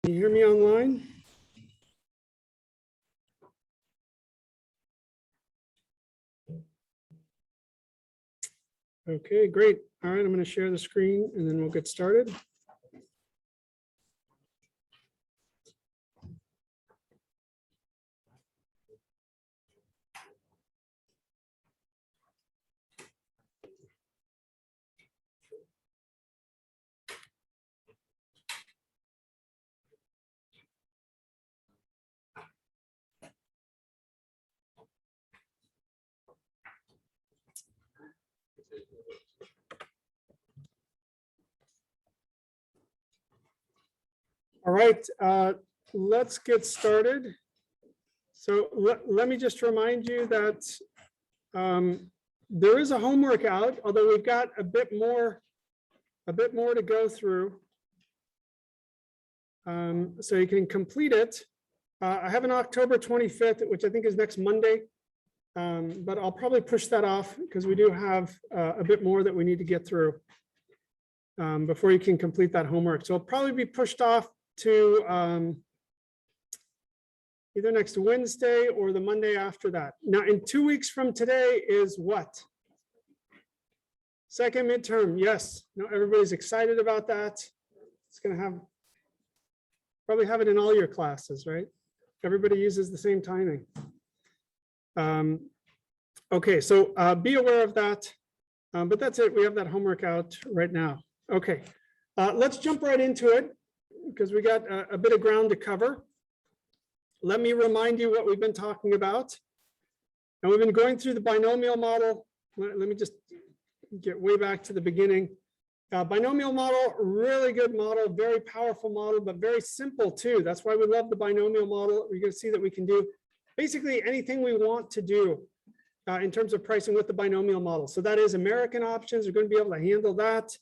Can you hear me online? Okay, great. All right, I'm going to share the screen and then we'll get started. All right, let's get started. So let me just remind you that there is a homework out, although we've got a bit more to go through. So you can complete it. I have an October 25th, which I think is next Monday, but I'll probably push that off because we do have a bit more that we need to get through before you can complete that homework. So it'll probably be pushed off to either next Wednesday or the Monday after that. Now, in 2 weeks from today is what? Second midterm, yes. No, everybody's excited about that. It's going to probably have it in all your classes, right? Everybody uses the same timing. Okay, so be aware of that. But that's it. We have that homework out right now. Okay, let's jump right into it because we got a bit of ground to cover. Let me remind you what we've been talking about. And we've been going through the binomial model. Let me just get way back to the beginning. Binomial model, really good model, very powerful model, but very simple too. That's why we love the binomial model. We're going to see that we can do basically anything we want to do in terms of pricing with the binomial model. So that is American options. We're going to be able to handle that.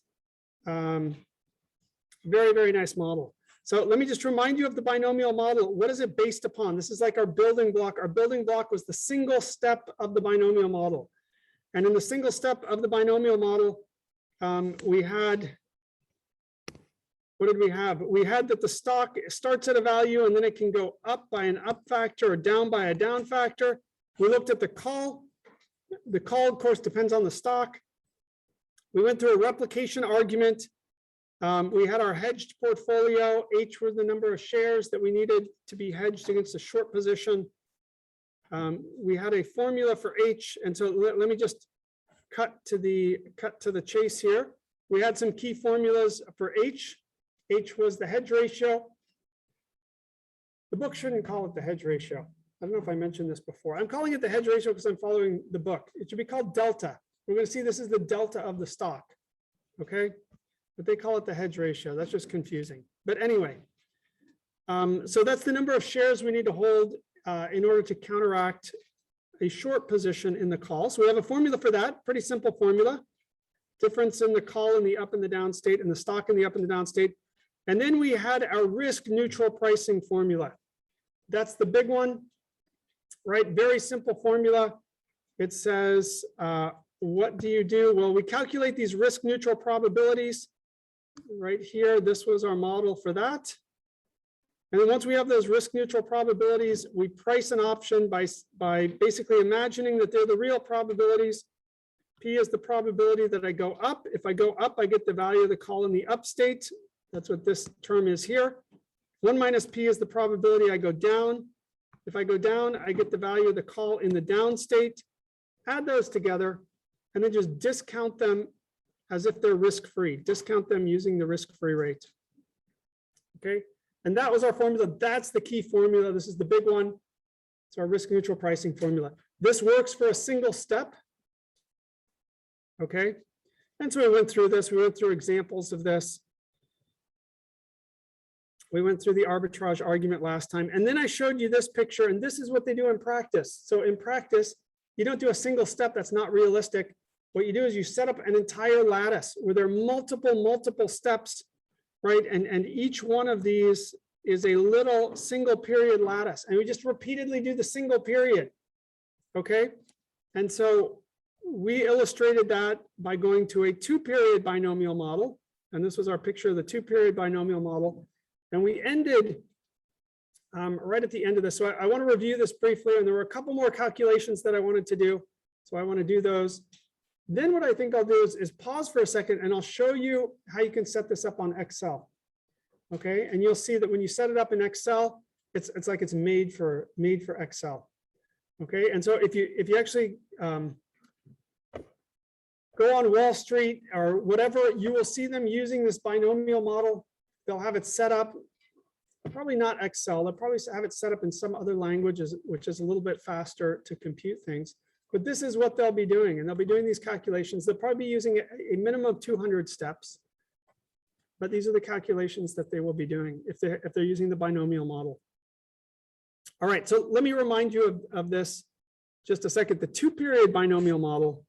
Very, very nice model. So let me just remind you of the binomial model. What is it based upon? This is like our building block. Our building block was the single step of the binomial model. And in the single step of the binomial model, we had, what did we have? We had that the stock starts at a value and then it can go up by an up factor or down by a down factor. We looked at the call. The call, of course, depends on the stock. We went through a replication argument. We had our hedged portfolio. H was the number of shares that we needed to be hedged against a short position. We had a formula for H. And so let me just cut to the chase here. We had some key formulas for H. H was the hedge ratio. The book shouldn't call it the hedge ratio. I don't know if I mentioned this before. I'm calling it the hedge ratio because I'm following the book. It should be called delta. We're going to see this is the delta of the stock. Okay. But they call it the hedge ratio. That's just confusing. But anyway, so that's the number of shares we need to hold in order to counteract a short position in the call. So we have a formula for that, pretty simple formula. Difference in the call in the up and the down state and the stock in the up and the down state. And then we had our risk neutral pricing formula. That's the big one, right? Very simple formula. It says, what do you do? Well, we calculate these risk neutral probabilities. Right here, this was our model for that. And then once we have those risk neutral probabilities, we price an option by basically imagining that they're the real probabilities. P is the probability that I go up. If I go up, I get the value of the call in the up state. That's what this term is here. 1 minus P is the probability I go down. If I go down, I get the value of the call in the down state. Add those together and then just discount them as if they're risk-free. Discount them using the risk-free rate. Okay, and that was our formula. That's the key formula. This is the big one. It's our risk neutral pricing formula. This works for a single step. Okay, and so we went through this. We went through examples of this. We went through the arbitrage argument last time. And then I showed you this picture, and this is what they do in practice. So in practice, you don't do a single step. That's not realistic. What you do is you set up an entire lattice where there are multiple steps, right? And each one of these is a little single period lattice. And we just repeatedly do the single period, okay? And so we illustrated that by going to a 2-period binomial model. And this was our picture of the 2-period binomial model. And we ended right at the end of this. So I want to review this briefly, and there were a couple more calculations that I wanted to do. So I want to do those. Then what I think I'll do is pause for a second, and I'll show you how you can set this up on Excel. Okay, and you'll see that when you set it up in Excel, it's like it's made for Excel. Okay, and so if you actually go on Wall Street or whatever, you will see them using this binomial model. They'll have it set up, probably not Excel. They'll probably have it set up in some other languages, which is a little bit faster to compute things. But this is what they'll be doing, and they'll be doing these calculations. They'll probably be using a minimum of 200 steps. But these are the calculations that they will be doing if they're using the binomial model. All right, so let me remind you of this just a second. The two-period binomial model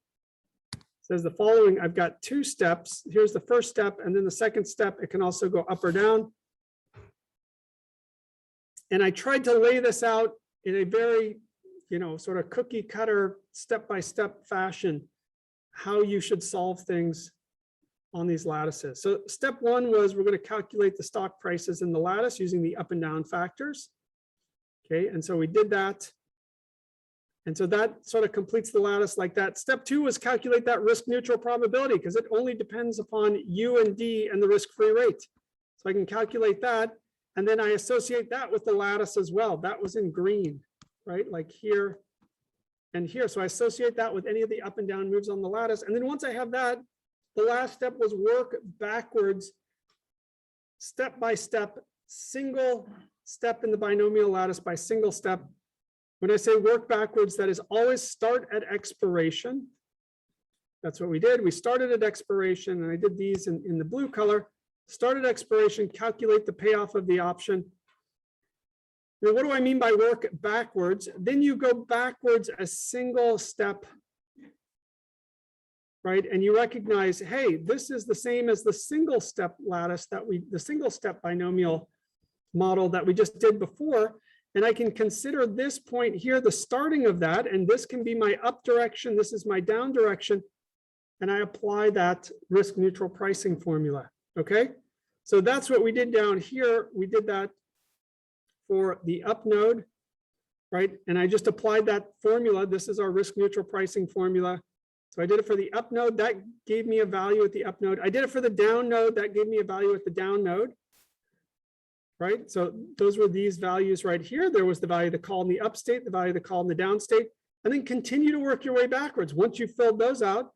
says the following. I've got two steps. Here's the first step, and then the second step. It can also go up or down. And I tried to lay this out in a very, sort of cookie cutter, step-by-step fashion, how you should solve things on these lattices. So step one was we're going to calculate the stock prices in the lattice using the up and down factors. Okay, and so we did that. And so that sort of completes the lattice like that. Step two was calculate that risk neutral probability, because it only depends upon U and D and the risk-free rate. So I can calculate that. And then I associate that with the lattice as well. That was in green, right? Like here and here. So I associate that with any of the up and down moves on the lattice. And then once I have that, the last step was work backwards, step by step, single step in the binomial lattice by single step. When I say work backwards, that is always start at expiration. That's what we did. We started at expiration, and I did these in the blue color. Start at expiration, calculate the payoff of the option. Now, what do I mean by work backwards? Then you go backwards a single step, right? And you recognize, hey, this is the same as the single step lattice the single step binomial model that we just did before. And I can consider this point here the starting of that, and this can be my up direction, this is my down direction, and I apply that risk neutral pricing formula. Okay, so that's what we did down here. We did that for the up node, right? And I just applied that formula. This is our risk neutral pricing formula. So I did it for the up node, that gave me a value at the up node. I did it for the down node, that gave me a value at the down node. Right, so those were these values right here. There was the value of the call in the up state, the value of the call in the down state, and then continue to work your way backwards. Once you've filled those out,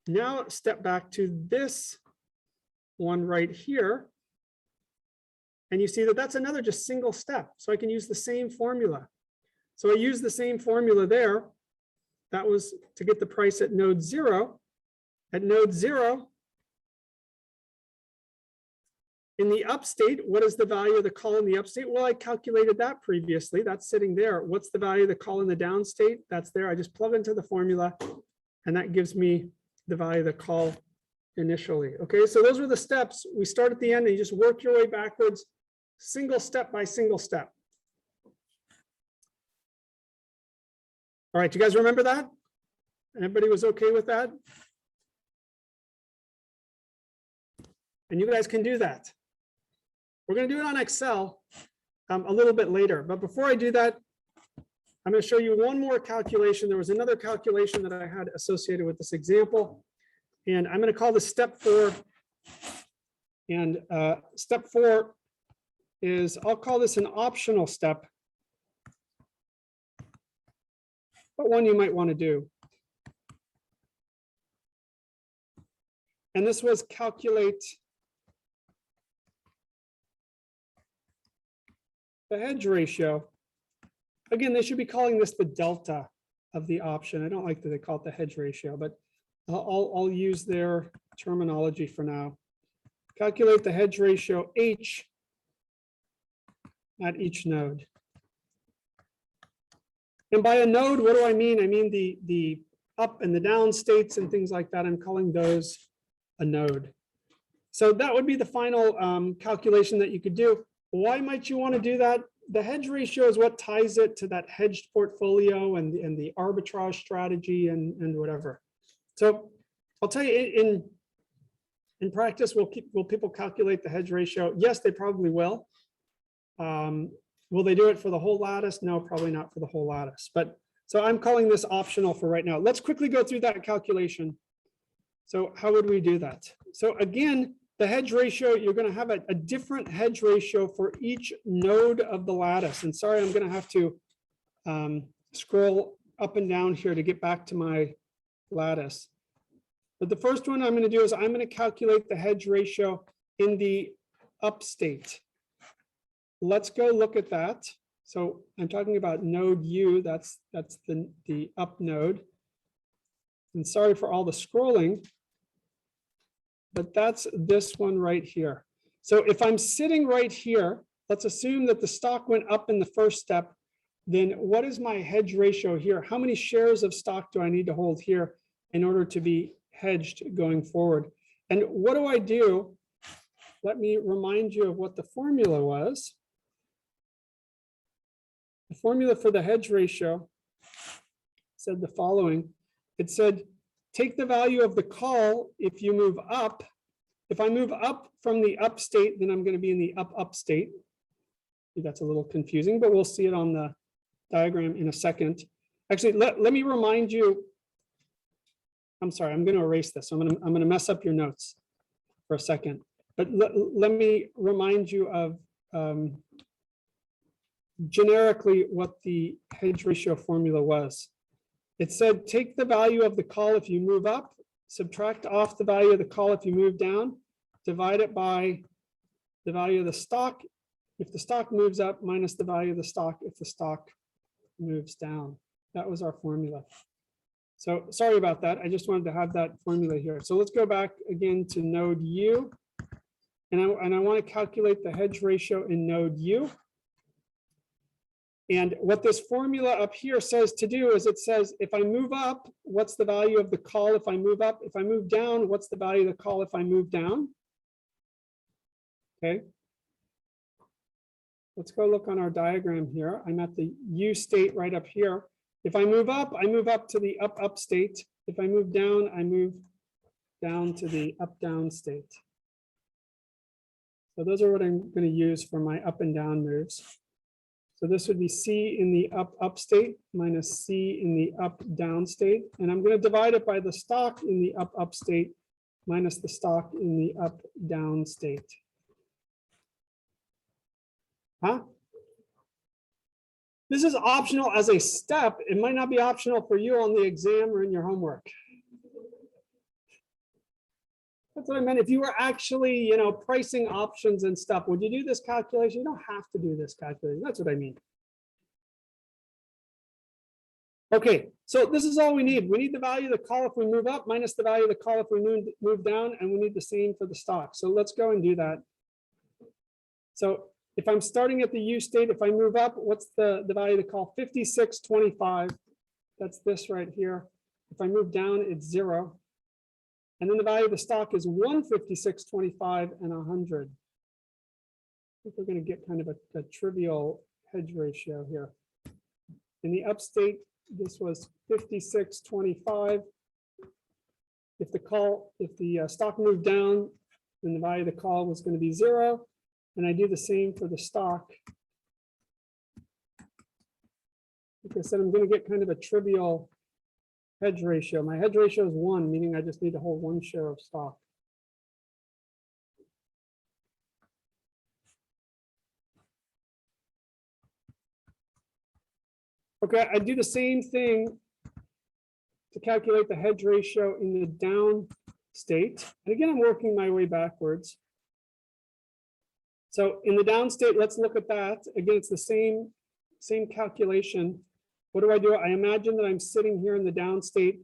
now step back to this one right here. And you see that that's another just single step. So I can use the same formula. So I use the same formula there. That was to get the price at node 0. At node 0, in the up state, what is the value of the call in the up state? Well, I calculated that previously. That's sitting there. What's the value of the call in the down state? That's there. I just plug into the formula, and that gives me the value of the call initially. Okay, so those were the steps. We start at the end, and you just work your way backwards, single step by single step. All right, you guys remember that? Everybody was okay with that? And you guys can do that. We're going to do it on Excel a little bit later. But before I do that, I'm going to show you one more calculation. There was another calculation that I had associated with this example. And I'm going to call this step 4. And step 4 is, I'll call this an optional step, but one you might want to do. And this was calculate the hedge ratio. Again, they should be calling this the delta of the option. I don't like that they call it the hedge ratio, but I'll use their terminology for now. Calculate the hedge ratio H at each node. And by a node, what do I mean? I mean the up and the down states and things like that. I'm calling those a node. So that would be the final calculation that you could do. Why might you want to do that? The hedge ratio is what ties it to that hedged portfolio and the arbitrage strategy and whatever. So I'll tell you, in practice, will people calculate the hedge ratio? Yes, they probably will. Will they do it for the whole lattice? No, probably not for the whole lattice. But so I'm calling this optional for right now. Let's quickly go through that calculation. So how would we do that? So again, the hedge ratio, you're going to have a different hedge ratio for each node of the lattice. And sorry, I'm going to have to scroll up and down here to get back to my lattice. But the first one I'm going to do is I'm going to calculate the hedge ratio in the up state. Let's go look at that. So I'm talking about node U, that's the up node. And sorry for all the scrolling, but that's this one right here. So if I'm sitting right here, let's assume that the stock went up in the first step, then what is my hedge ratio here? How many shares of stock do I need to hold here in order to be hedged going forward? And what do I do? Let me remind you of what the formula was. The formula for the hedge ratio said the following. It said, take the value of the call if you move up. If I move up from the up state, then I'm going to be in the up state. That's a little confusing, but we'll see it on the diagram in a second. Actually, let me remind you. I'm sorry, I'm going to erase this. I'm going to mess up your notes for a second. But let me remind you of generically what the hedge ratio formula was. It said, take the value of the call if you move up, subtract off the value of the call if you move down, divide it by the value of the stock if the stock moves up, minus the value of the stock if the stock moves down. That was our formula. So sorry about that. I just wanted to have that formula here. So let's go back again to node U. And I want to calculate the hedge ratio in node U. And what this formula up here says to do is it says, if I move up, what's the value of the call if I move up? If I move down, what's the value of the call if I move down? Okay. Let's go look on our diagram here. I'm at the U state right up here. If I move up to the up state. If I move down, I move down to the down state. So those are what I'm going to use for my up and down moves. So this would be C in the up state minus C in the down state. And I'm going to divide it by the stock in the up state minus the stock in the down state. Huh? This is optional as a step. It might not be optional for you on the exam or in your homework. That's what I meant. If you were actually, pricing options and stuff, would you do this calculation? You don't have to do this calculation. That's what I mean. Okay, so this is all we need. We need the value of the call if we move up minus the value of the call if we move down, and we need the same for the stock. So let's go and do that. So if I'm starting at the U state, if I move up, what's the value of the call? 56.25. That's this right here. If I move down, it's 0. And then the value of the stock is 156.25 and 100. I think we're going to get kind of a trivial hedge ratio here. In the upstate, this was 56.25. If the stock moved down, then the value of the call was going to be 0. And I do the same for the stock. Like I said, I'm going to get kind of a trivial hedge ratio. My hedge ratio is 1, meaning I just need to hold 1 share of stock. Okay, I do the same thing to calculate the hedge ratio in the down state. And again, I'm working my way backwards. So in the down state, let's look at that. Again, it's the same calculation. What do? I imagine that I'm sitting here in the down state.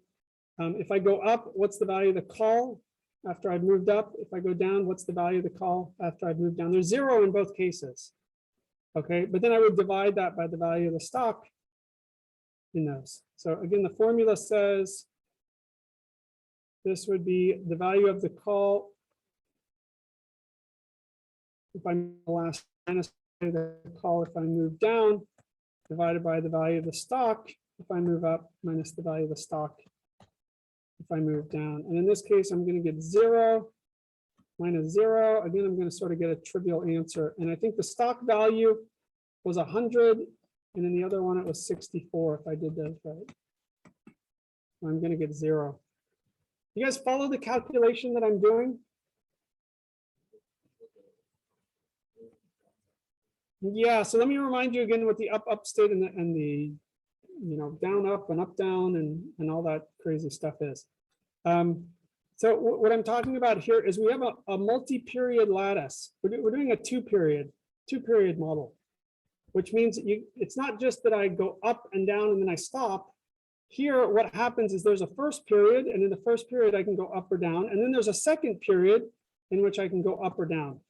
If I go up, what's the value of the call after I've moved up? If I go down, what's the value of the call after I've moved down? There's 0 in both cases. Okay, but then I would divide that by the value of the stock in those. So again, the formula says this would be the value of the call. If I'm the last minus the call if I move down, divided by the value of the stock if I move up, minus the value of the stock if I move down. And in this case, I'm going to get 0 minus 0. Again, I'm going to sort of get a trivial answer. And I think the stock value was 100, and in the other one it was 64, if I did those right. I'm going to get 0. You guys follow the calculation that I'm doing? Yeah, so let me remind you again what the up state and the down up and up down and all that crazy stuff is. So what I'm talking about here is we have a multi-period lattice. We're doing a two-period model, which means it's not just that I go up and down and then I stop. Here, what happens is there's a first period, and in the first period I can go up or down, and then there's a second period in which I can go up or down.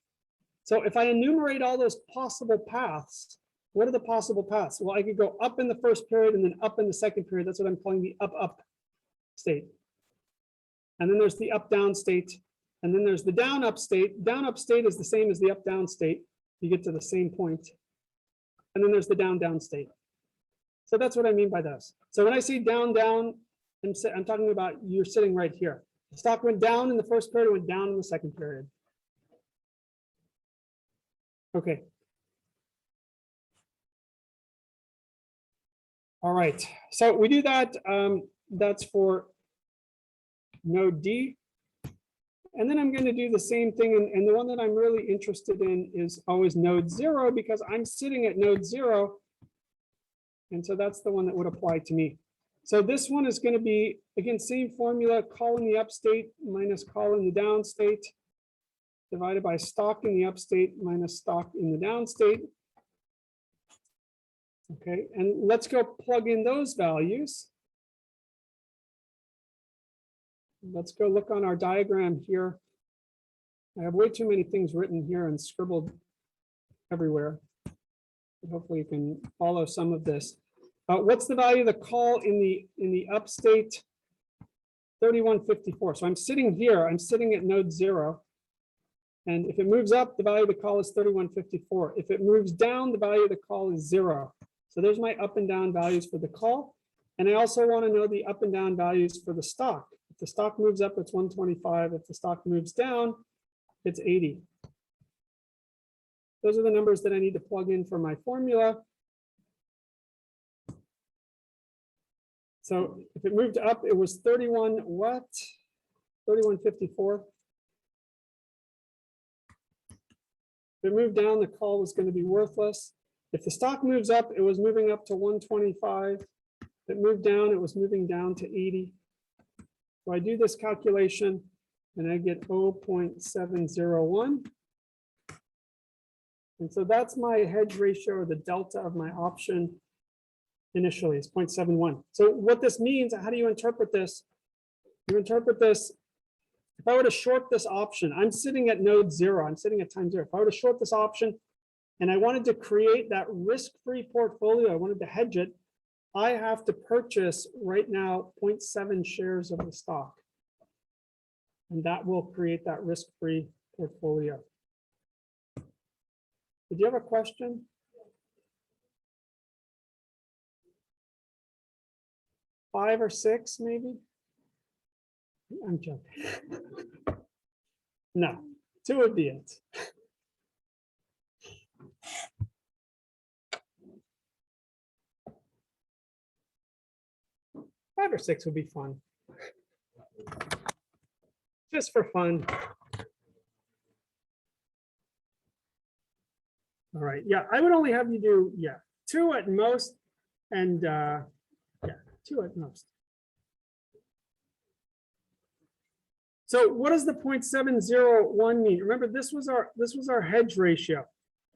So if I enumerate all those possible paths, what are the possible paths? Well, I could go up in the first period and then up in the second period. That's what I'm calling the up state. And then there's the up-down state. And then there's the down-up state. Down-up state is the same as the up-down state. You get to the same point. And then there's the down-down state. So that's what I mean by this. So when I say down-down, I'm talking about you're sitting right here. The stock went down in the first period, went down in the second period. Okay. All right. So we do that. That's for node D. And then I'm going to do the same thing. And the one that I'm really interested in is always node 0, because I'm sitting at node 0. And so that's the one that would apply to me. So this one is going to be, again, same formula, call in the up state minus call in the down state, divided by stock in the up state minus stock in the down state. Okay, and let's go plug in those values. Let's go look on our diagram here. I have way too many things written here and scribbled everywhere. Hopefully you can follow some of this. What's the value of the call in the up state? 3154. So I'm sitting here, I'm sitting at node 0. And if it moves up, the value of the call is 3154. If it moves down, the value of the call is 0. So there's my up and down values for the call. And I also want to know the up and down values for the stock. If the stock moves up, it's 125. If the stock moves down, it's 80. Those are the numbers that I need to plug in for my formula. So if it moved up, it was 31 what? 3154. If it moved down, the call was going to be worthless. If the stock moves up, it was moving up to 125. If it moved down, it was moving down to 80. So I do this calculation and I get 0.701. And so that's my hedge ratio, or the delta of my option initially is 0.71. So what this means, how do you interpret this? You interpret this, if I were to short this option, I'm sitting at node 0, I'm sitting at time 0. If I were to short this option and I wanted to create that risk-free portfolio, I wanted to hedge it, I have to purchase right now 0.7 shares of the stock. And that will create that risk-free portfolio. Did you have a question? Five or six, maybe? I'm joking. No, 2 would be it. Five or six would be fun. Just for fun. All right, yeah, I would only have you do, 2 at most, and 2 at most. So what does the 0.701 mean? Remember, this was our hedge ratio.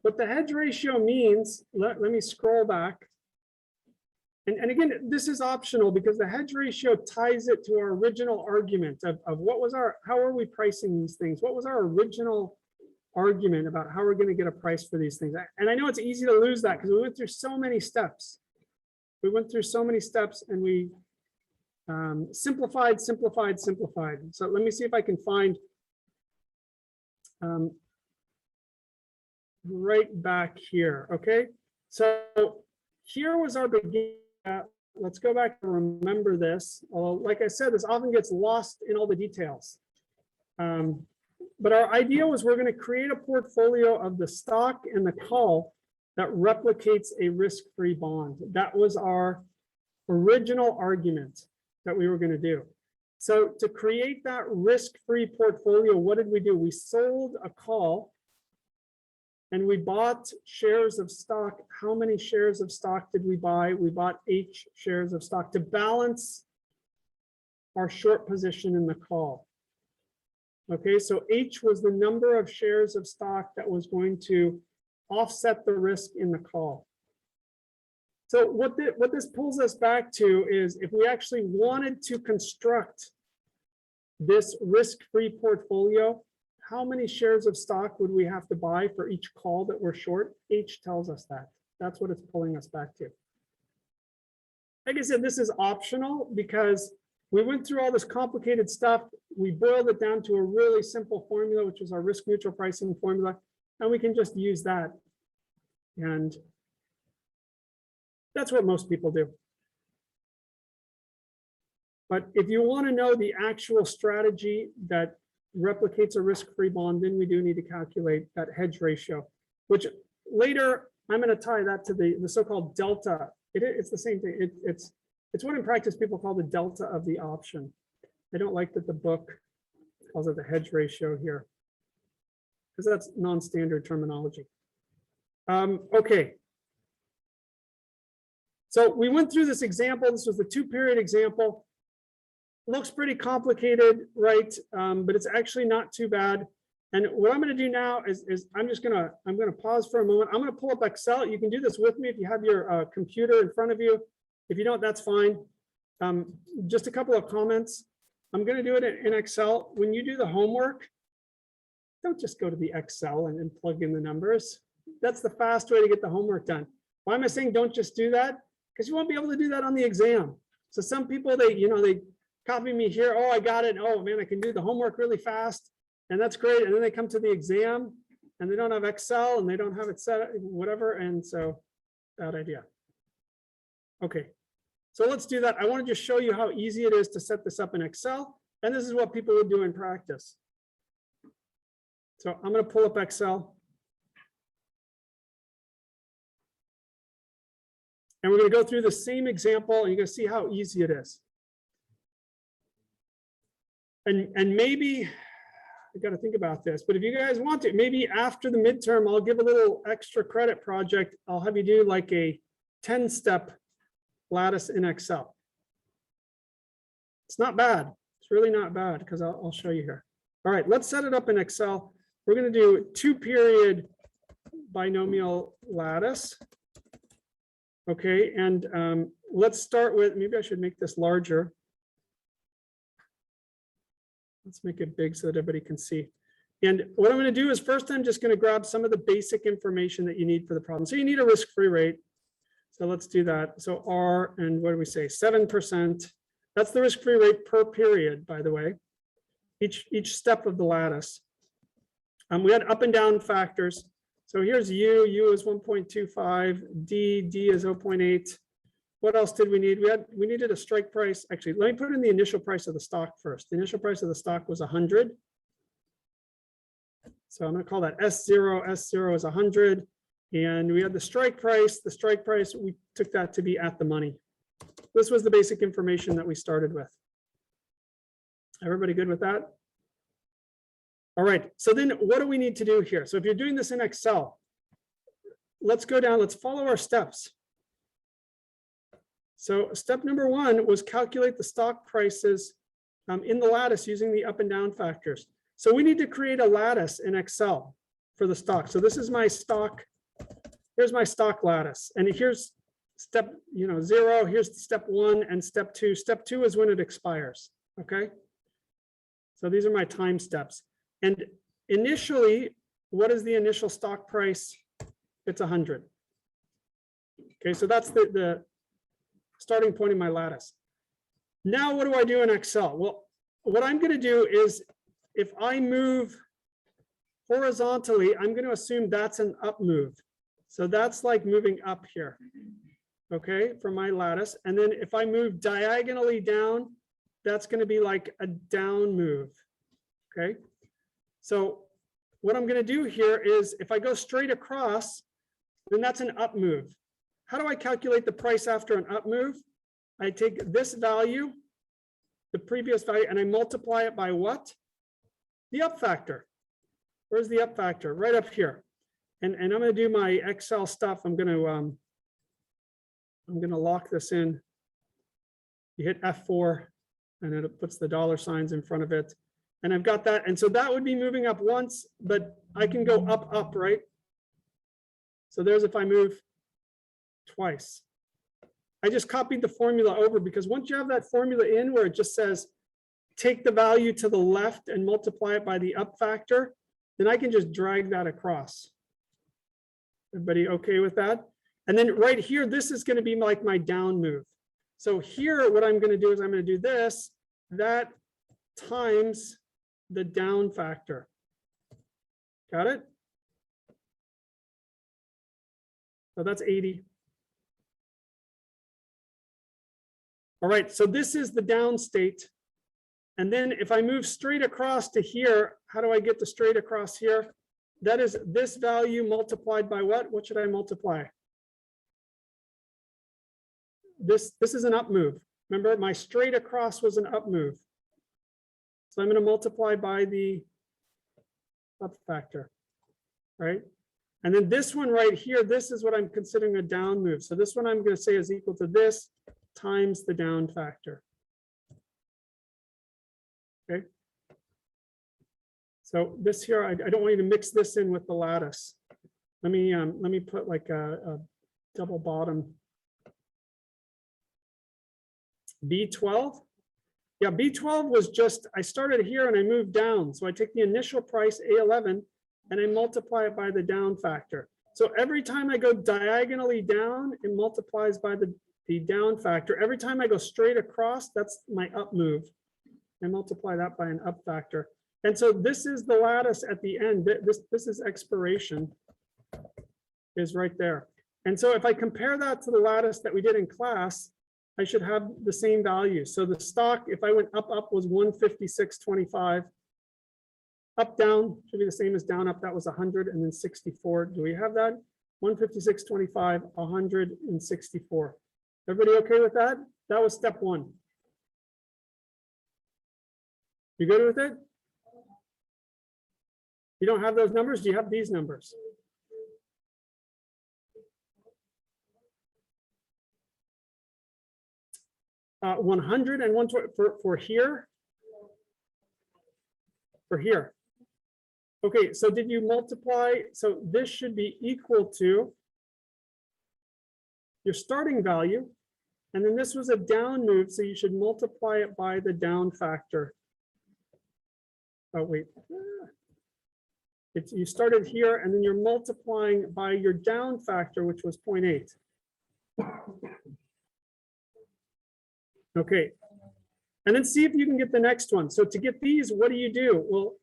What the hedge ratio means, let me scroll back. And again, this is optional because the hedge ratio ties it to our original argument of what was how are we pricing these things? What was our original argument about how we're going to get a price for these things? And I know it's easy to lose that because we went through so many steps. We went through so many steps and we simplified. So let me see if I can find right back here. Okay, so here was our beginning. Let's go back and remember this. Like I said, this often gets lost in all the details. But our idea was we're going to create a portfolio of the stock and the call. that replicates a risk-free bond. That was our original argument that we were going to do. So to create that risk-free portfolio, what did we do? We sold a call and we bought shares of stock. How many shares of stock did we buy? We bought H shares of stock to balance our short position in the call. Okay, so H was the number of shares of stock that was going to offset the risk in the call. So what this pulls us back to is if we actually wanted to construct this risk-free portfolio, how many shares of stock would we have to buy for each call that we're short? H tells us that. That's what it's pulling us back to. Like I said, this is optional because we went through all this complicated stuff. We boiled it down to a really simple formula, which is our risk neutral pricing formula, and we can just use that. And that's what most people do. But if you want to know the actual strategy that replicates a risk-free bond, then we do need to calculate that hedge ratio, which later I'm going to tie that to the so-called delta. It's the same thing. It's what in practice people call the delta of the option. I don't like that the book calls it the hedge ratio here, because that's non-standard terminology. Okay. So we went through this example. This was the 2-period example. Looks pretty complicated, right? But it's actually not too bad. And what I'm going to do now is I'm going to pause for a moment. I'm going to pull up Excel. You can do this with me if you have your computer in front of you. If you don't, that's fine. Just a couple of comments. I'm going to do it in Excel. When you do the homework, don't just go to the Excel and plug in the numbers. That's the fast way to get the homework done. Why am I saying don't just do that? Because you won't be able to do that on the exam. So some people, they copy me here. Oh, I got it. Oh man, I can do the homework really fast. And that's great. And then they come to the exam and they don't have Excel and they don't have it set, whatever. And so bad idea. Okay, so let's do that. I want to just show you how easy it is to set this up in Excel. And this is what people would do in practice. So I'm going to pull up Excel. And we're going to go through the same example and you're going to see how easy it is. And maybe I got to think about this, but if you guys want to, maybe after the midterm, I'll give a little extra credit project. I'll have you do like a 10-step lattice in Excel. It's not bad. It's really not bad because I'll show you here. All right, let's set it up in Excel. We're going to do 2-period binomial lattice. Okay, and let's start with, maybe I should make this larger. Let's make it big so that everybody can see. And what I'm going to do is first, I'm just going to grab some of the basic information that you need for the problem. So you need a risk-free rate. So let's do that. So R, and what do we say? 7%. That's the risk-free rate per period, by the way, each step of the lattice. We had up and down factors. So here's U is 1.25, D is 0.8. What else did we need? We needed a strike price. Actually, let me put in the initial price of the stock first. The initial price of the stock was 100. So I'm going to call that S0. S0 is 100. And we had the strike price. The strike price, we took that to be at the money. This was the basic information that we started with. Everybody good with that? All right. So then what do we need to do here? So if you're doing this in Excel, let's go down. Let's follow our steps. So step number 1 was calculate the stock prices in the lattice using the up and down factors. So we need to create a lattice in Excel for the stock. So this is my stock. Here's my stock lattice. And here's step 0. Here's step 1 and step 2. Step 2 is when it expires. Okay. So these are my time steps. And initially, what is the initial stock price? It's 100. Okay. So that's the starting point in my lattice. Now, what do I do in Excel? Well, what I'm going to do is if I move horizontally, I'm going to assume that's an up move. So that's like moving up here, okay, for my lattice. And then if I move diagonally down, that's going to be like a down move, okay? So what I'm going to do here is if I go straight across, then that's an up move. How do I calculate the price after an up move? I take this value, the previous value, and I multiply it by what? The up factor. Where's the up factor? Right up here. And I'm going to do my Excel stuff. I'm going to lock this in. You hit F4 and it puts the dollar signs in front of it. And I've got that. And so that would be moving up once, but I can go up, up, right? So there's if I move twice. I just copied the formula over because once you have that formula in where it just says, take the value to the left and multiply it by the up factor, then I can just drag that across. Everybody okay with that? And then right here, this is going to be like my down move. So here, what I'm going to do is I'm going to do this, that times the down factor. Got it? So that's 80. All right, so this is the down state. And then if I move straight across to here, how do I get to straight across here? That is this value multiplied by what? What should I multiply? This is an up move. Remember, my straight across was an up move. So I'm going to multiply by the up factor, right? And then this one right here, this is what I'm considering a down move. So this one I'm going to say is equal to this times the down factor. Okay. So this here, I don't want you to mix this in with the lattice. Let me put like a double bottom. B12. Yeah, B12 was just, I started here and I moved down. So I take the initial price, A11, and I multiply it by the down factor. So every time I go diagonally down, it multiplies by the down factor. Every time I go straight across, that's my up move. I multiply that by an up factor. And so this is the lattice at the end. This is expiration, is right there. And so if I compare that to the lattice that we did in class, I should have the same value. So the stock, if I went up, up was 156.25. Up, down should be the same as down, up. That was 100 and then 64. Do we have that? 156.25, 164. Everybody okay with that? That was step one. You good with it? You don't have those numbers? Do you have these numbers? Uh, 100 and 120 for here. For here. Okay, so did you multiply? So this should be equal to your starting value. And then this was a down move, so you should multiply it by the down factor. Oh, wait. You started here, and then you're multiplying by your down factor, which was 0.8. Okay. And then see if you can get the next one. So to get these, what do? Well,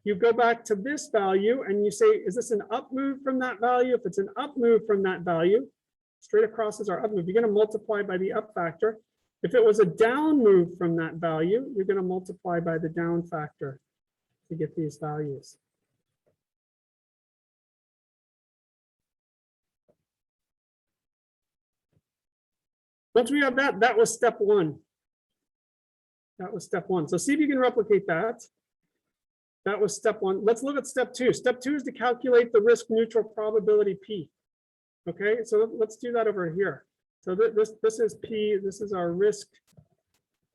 you go back to this value, and you say, is this an up move from that value? If it's an up move from that value, straight across is our up move. You're going to multiply by the up factor. If it was a down move from that value, you're going to multiply by the down factor to get these values. Once we have that, that was step one. That was step one. So see if you can replicate that. That was step one. Let's look at step two. Step two is to calculate the risk neutral probability P. Okay, so let's do that over here. So this is P. This is our risk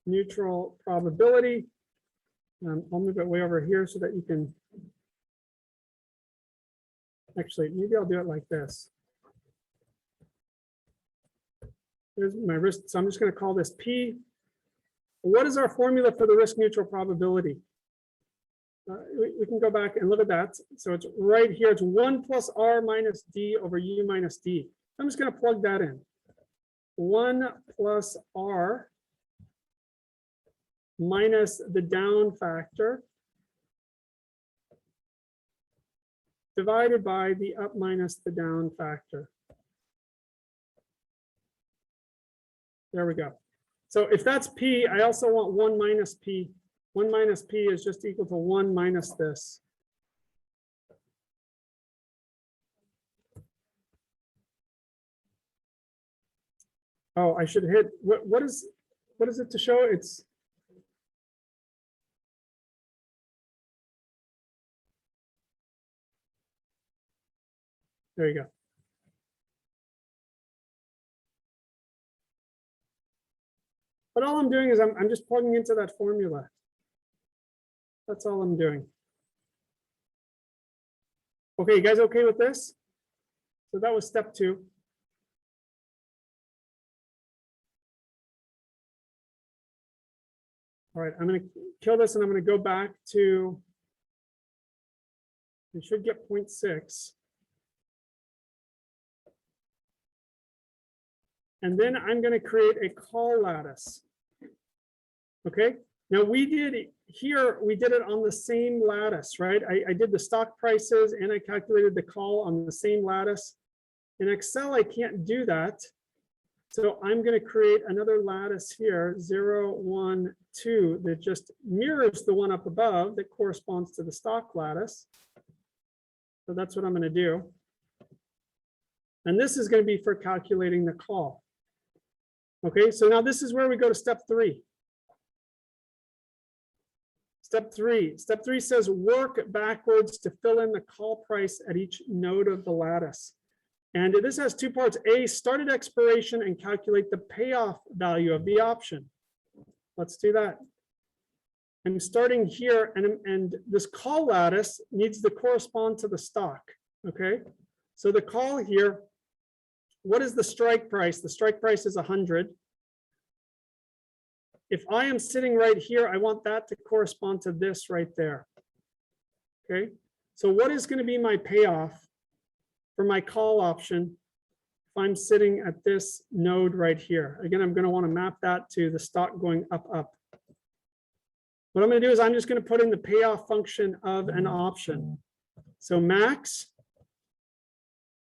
neutral probability. I'll move it way over here so that you can. Actually, maybe I'll do it like this. Here's my risk. So I'm just going to call this P. What is our formula for the risk neutral probability? We can go back and look at that. So it's right here. It's 1 plus R minus D over U minus D. I'm just going to plug that in. 1 plus R minus the down factor divided by the up minus the down factor. There we go. So if that's P, I also want 1 minus P. 1 minus P is just equal to 1 minus this. Oh, I should hit, what is it to show? It's, there you go. But all I'm doing is I'm just plugging into that formula. That's all I'm doing. Okay, you guys okay with this? So that was step 2. All right, I'm going to kill this and I'm going to go back to, it should get 0.6. And then I'm going to create a call lattice. Okay, now we did it on the same lattice, right? I did the stock prices and I calculated the call on the same lattice. In Excel, I can't do that. So I'm going to create another lattice here, 0, 1, 2, that just mirrors the one up above that corresponds to the stock lattice. So that's what I'm going to do. And this is going to be for calculating the call. Okay, so now this is where we go to step 3. Step 3 says work backwards to fill in the call price at each node of the lattice. And this has 2 parts. A, start at expiration and calculate the payoff value of the option. Let's do that. I'm starting here, and this call lattice needs to correspond to the stock. Okay, so the call here, what is the strike price? The strike price is 100. If I am sitting right here, I want that to correspond to this right there. Okay, so what is going to be my payoff for my call option if I'm sitting at this node right here? Again, I'm going to want to map that to the stock going up, up. What I'm going to do is I'm just going to put in the payoff function of an option. So max,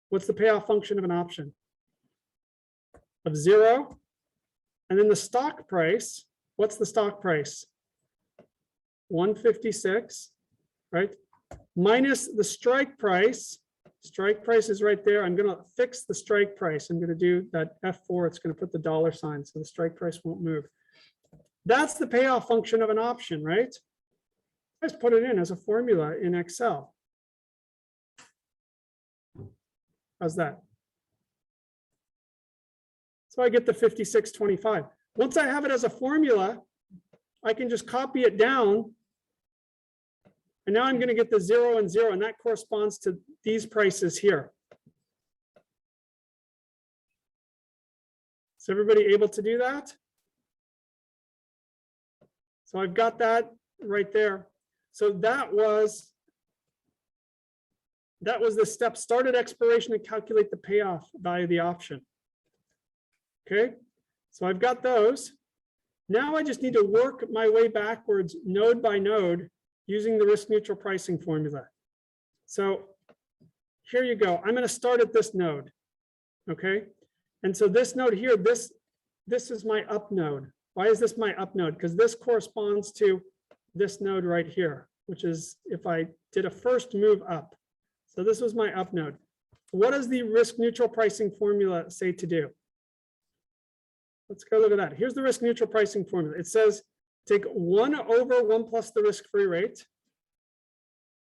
what's the payoff function of an option? Of 0. And then the stock price, what's the stock price? 156, right? Minus the strike price. Strike price is right there. I'm going to fix the strike price. I'm going to do that F4. It's going to put the dollar sign so the strike price won't move. That's the payoff function of an option, right? Let's put it in as a formula in Excel. How's that? So I get the 56.25. Once I have it as a formula, I can just copy it down. And now I'm going to get the 0 and 0, and that corresponds to these prices here. Is everybody able to do that? So I've got that right there. So that was the step, start at expiration and calculate the payoff value of the option. Okay, so I've got those. Now I just need to work my way backwards node by node using the risk neutral pricing formula. So here you go. I'm going to start at this node. Okay, and so this node here, this is my up node. Why is this my up node? Because this corresponds to this node right here, which is if I did a first move up. So this was my up node. What does the risk neutral pricing formula say to do? Let's go look at that. Here's the risk neutral pricing formula. It says take 1 over 1 plus the risk-free rate.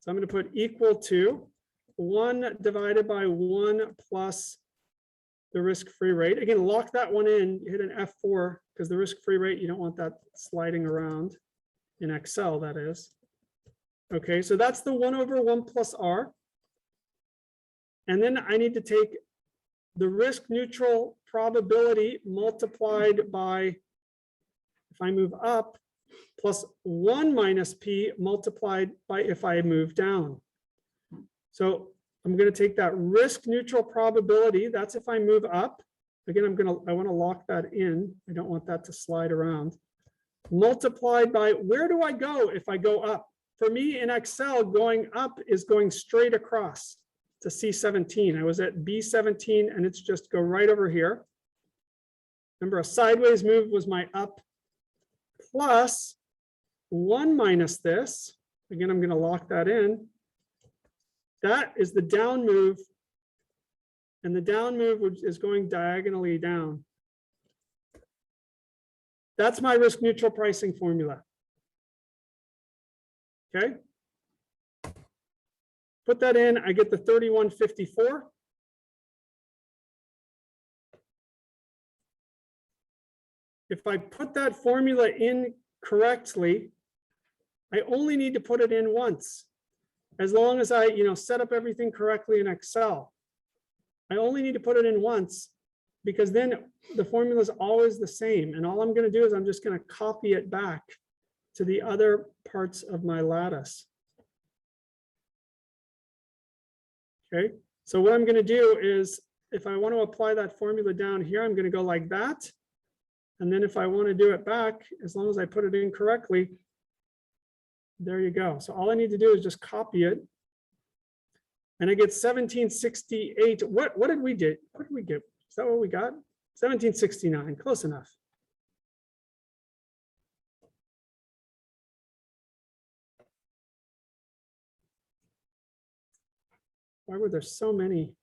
So I'm going to put equal to 1 divided by 1 plus the risk-free rate. Again, lock that one in, hit an F4, because the risk-free rate, you don't want that sliding around in Excel, that is. Okay, so that's the 1 over 1 plus R. And then I need to take the risk neutral probability multiplied by, if I move up, plus 1 minus P multiplied by if I move down. So I'm going to take that risk neutral probability. That's if I move up. Again, I want to lock that in. I don't want that to slide around. Multiplied by, where do I go if I go up? For me in Excel, going up is going straight across to C17. I was at B17 and it's just go right over here. Remember, a sideways move was my up, plus 1 minus this. Again, I'm going to lock that in. That is the down move. And the down move is going diagonally down. That's my risk neutral pricing formula. Okay. Put that in, I get the 3154. If I put that formula in correctly, I only need to put it in once. As long as I, set up everything correctly in Excel. I only need to put it in once, because then the formula is always the same. And all I'm going to do is I'm just going to copy it back to the other parts of my lattice. Okay, so what I'm going to do is, if I want to apply that formula down here, I'm going to go like that. And then if I want to do it back, as long as I put it in correctly, there you go. So all I need to do is just copy it. And I get 1768. What did we get? What did we get? Is that what we got? 1769, close enough. Why were there so many?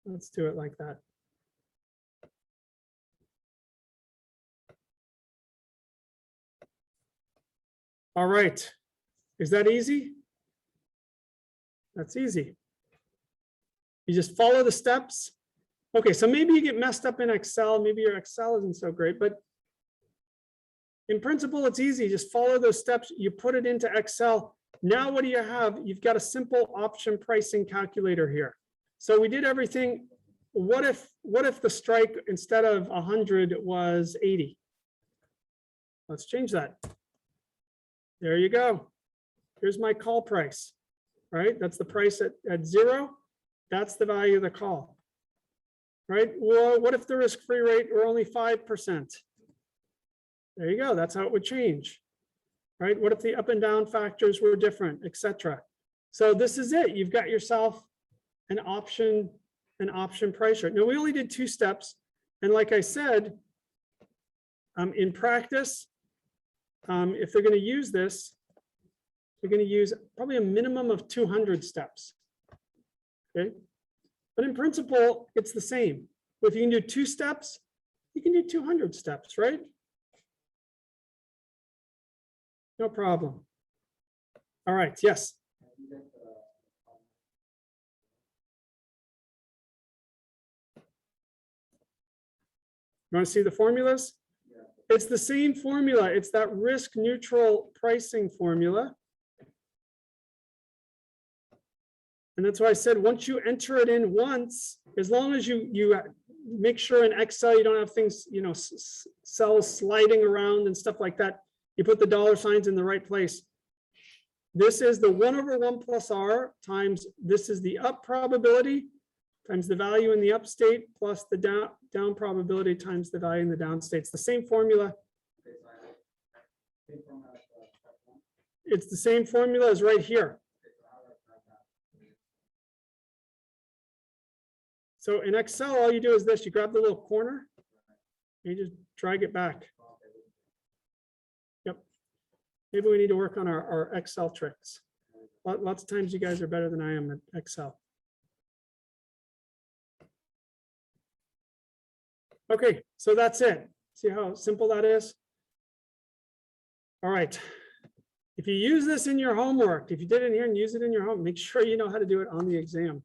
Let's do it like that. All right. Is that easy? That's easy. You just follow the steps. Okay, so maybe you get messed up in Excel. Maybe your Excel isn't so great, but in principle, it's easy. Just follow those steps. You put it into Excel. Now, what do you have? You've got a simple option pricing calculator here. So we did everything. What if the strike instead of 100 was 80? Let's change that. There you go. Here's my call price, right? That's the price at 0. That's the value of the call, right? Well, what if the risk-free rate were only 5%? There you go. That's how it would change, right? What if the up and down factors were different, etc.? So this is it. You've got yourself an option price chart. Now, we only did 2 steps. And like I said, in practice, if they're going to use this, they're going to use probably a minimum of 200 steps. Okay. But in principle, it's the same. If you can do 2 steps, you can do 200 steps, right? No problem. All right. Yes. You want to see the formulas? It's the same formula. It's that risk neutral pricing formula. And that's why I said, once you enter it in once, as long as you make sure in Excel you don't have things, cells sliding around and stuff like that. You put the dollar signs in the right place. This is the 1/1 plus R times, this is the up probability times the value in the up state plus the down probability times the value in the down state. It's the same formula. It's the same formula as right here. So in Excel, all you do is this: you grab the little corner and you just drag it back. Yep. Maybe we need to work on our Excel tricks. Lots of times you guys are better than I am at Excel. Okay, so that's it. See how simple that is? All right. If you use this in your homework, if you did it here and use it in your home, make sure you know how to do it on the exam.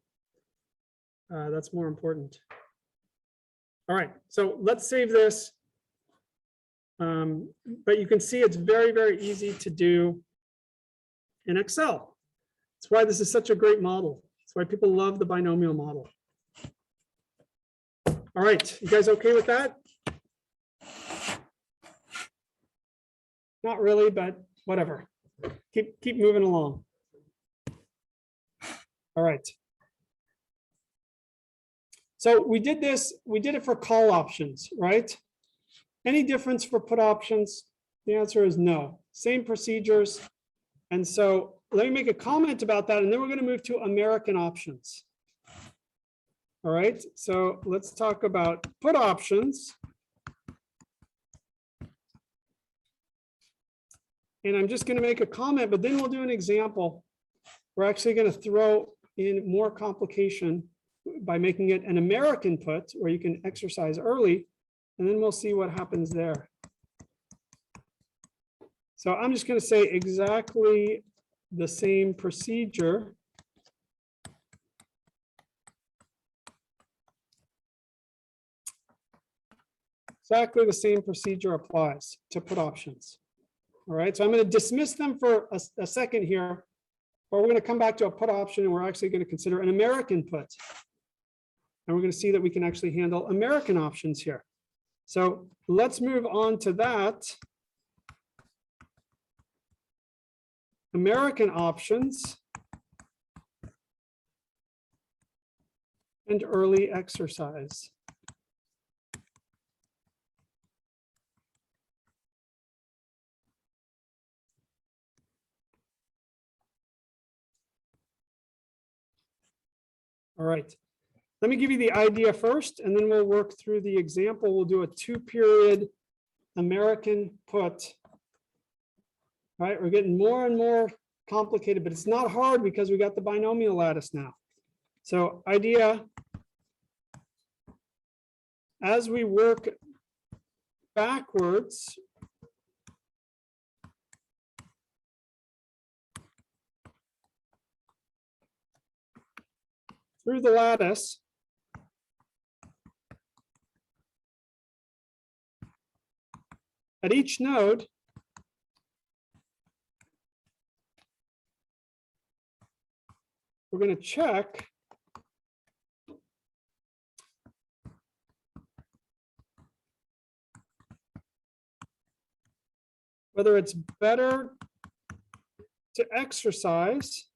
That's more important. All right, so let's save this. But you can see it's very, very easy to do in Excel. That's why this is such a great model. That's why people love the binomial model. All right, you guys okay with that? Not really, but whatever. Keep moving along. All right. So we did it for call options, right? Any difference for put options? The answer is no. Same procedures. And so let me make a comment about that, and then we're going to move to American options. All right, so let's talk about put options. And I'm just going to make a comment, but then we'll do an example. We're actually going to throw in more complication by making it an American put, where you can exercise early. and then we'll see what happens there. So I'm just going to say exactly the same procedure. Exactly the same procedure applies to put options. All right, so I'm going to dismiss them for a second here, but we're going to come back to a put option, and we're actually going to consider an American put. And we're going to see that we can actually handle American options here. So let's move on to that. American options and early exercise. All right, let me give you the idea first, and then we'll work through the example. We'll do a 2-period American put. All right, we're getting more and more complicated, but it's not hard because we got the binomial lattice now. So idea, as we work backwards, through the lattice, at each node, we're going to check whether it's better to exercise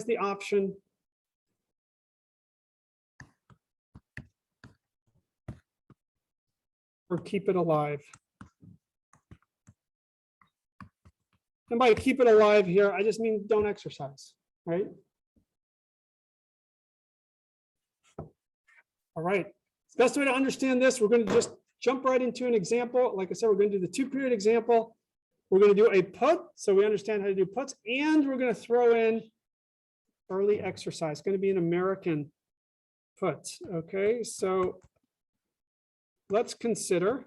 the option or keep it alive. And by keep it alive here, I just mean don't exercise, right? All right, the best way to understand this, we're going to just jump right into an example. Like I said, we're going to do the 2-period example. We're going to do a put, so we understand how to do puts, and we're going to throw in early exercise. It's going to be an American put. Okay, so let's consider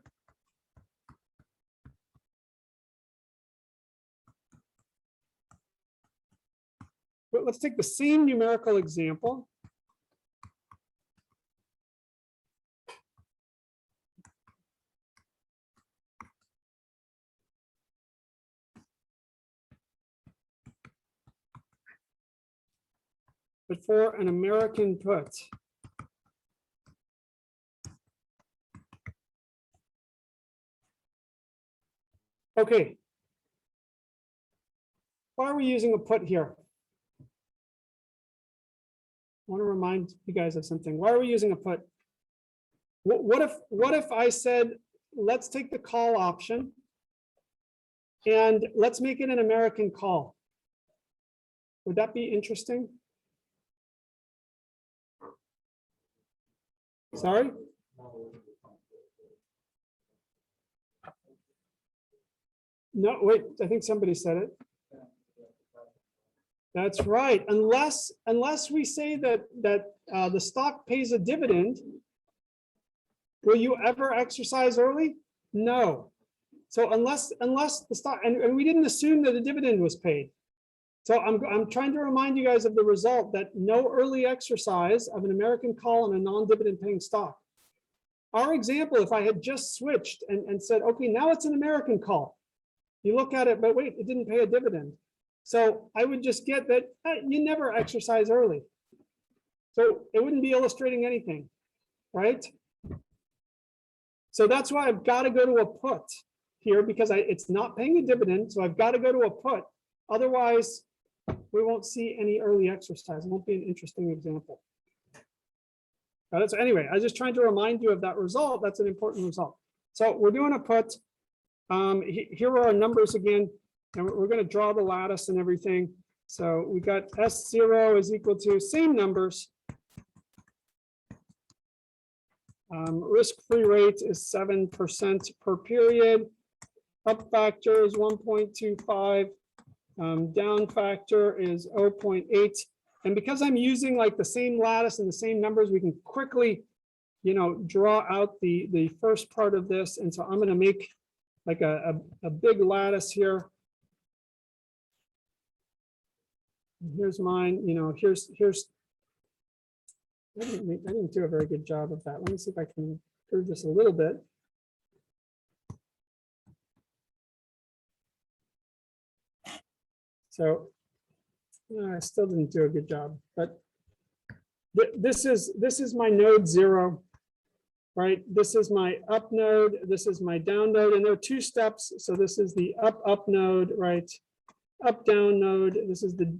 let's take the same numerical example. But for an American put. Okay. Why are we using a put here? I want to remind you guys of something. Why are we using a put? What if I said, let's take the call option and let's make it an American call? Would that be interesting? Sorry? No, wait, I think somebody said it. That's right. Unless we say that the stock pays a dividend, will you ever exercise early? No. So unless the stock, and we didn't assume that a dividend was paid. So I'm trying to remind you guys of the result that no early exercise of an American call on a non-dividend paying stock. Our example, if I had just switched and said, okay, now it's an American call. You look at it, but wait, it didn't pay a dividend. So I would just get that you never exercise early. So it wouldn't be illustrating anything, right? So that's why I've got to go to a put here because it's not paying a dividend. So I've got to go to a put. Otherwise, we won't see any early exercise. It won't be an interesting example. So anyway, I was just trying to remind you of that result. That's an important result. So we're doing a put. Here are our numbers again, and we're going to draw the lattice and everything. So we got S0 is equal to same numbers. Risk-free rate is 7% per period. Up factor is 1.25. Down factor is 0.8. And because I'm using like the same lattice and the same numbers, we can quickly, draw out the first part of this. And so I'm going to make like a big lattice here. Here's mine, here's, I didn't do a very good job of that. Let me see if I can improve this a little bit. So I still didn't do a good job, but this is my node 0, right? This is my up node, this is my down node, and there are 2 steps. So this is the up node, right? Up down node. This is the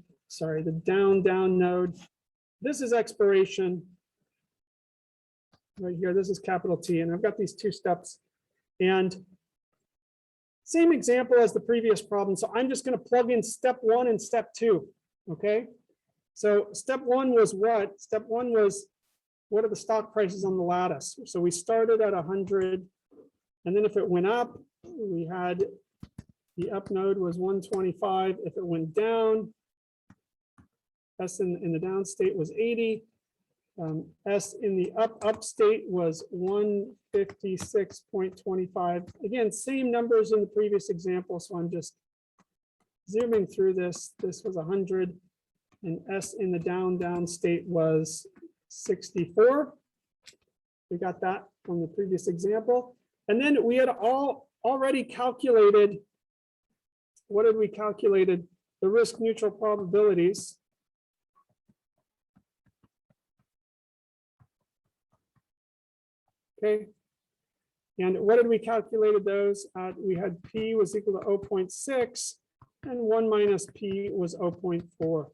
down node. This is expiration right here. This is capital T, and I've got these 2 steps. And same example as the previous problem. So I'm just going to plug in step 1 and step 2. Okay. So step 1 was what? Step 1 was, what are the stock prices on the lattice? So we started at 100. And then if it went up, we had the up node was 125. If it went down, S in the down state was 80. S in the up state was 156.25. Again, same numbers in the previous example. So I'm just zooming through this. This was 100, and S in the down state was 64. We got that from the previous example. And then we had already calculated, what had we calculated? The risk neutral probabilities. Okay, and what did we calculated those? We had P was equal to 0.6, and 1 minus P was 0.4.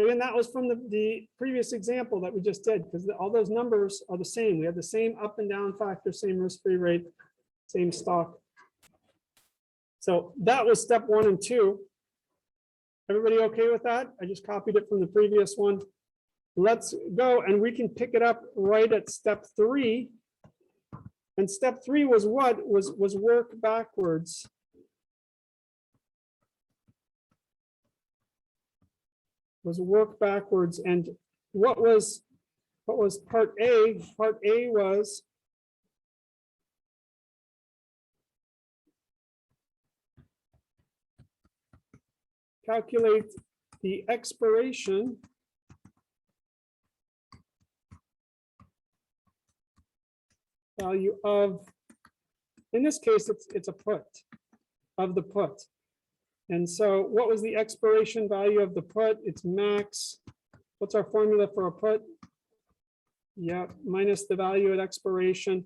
Again, that was from the previous example that we just did, because all those numbers are the same. We had the same up and down factor, same risk-free rate, same stock. So that was step 1 and 2. Everybody okay with that? I just copied it from the previous one. Let's go, and we can pick it up right at step 3. And step 3 was what? Was work backwards. Was work backwards. And what was part A? Part A was calculate the expiration value of, in this case, it's a put, of the put. And so what was the expiration value of the put? It's max. What's our formula for a put? Yeah, minus the value at expiration.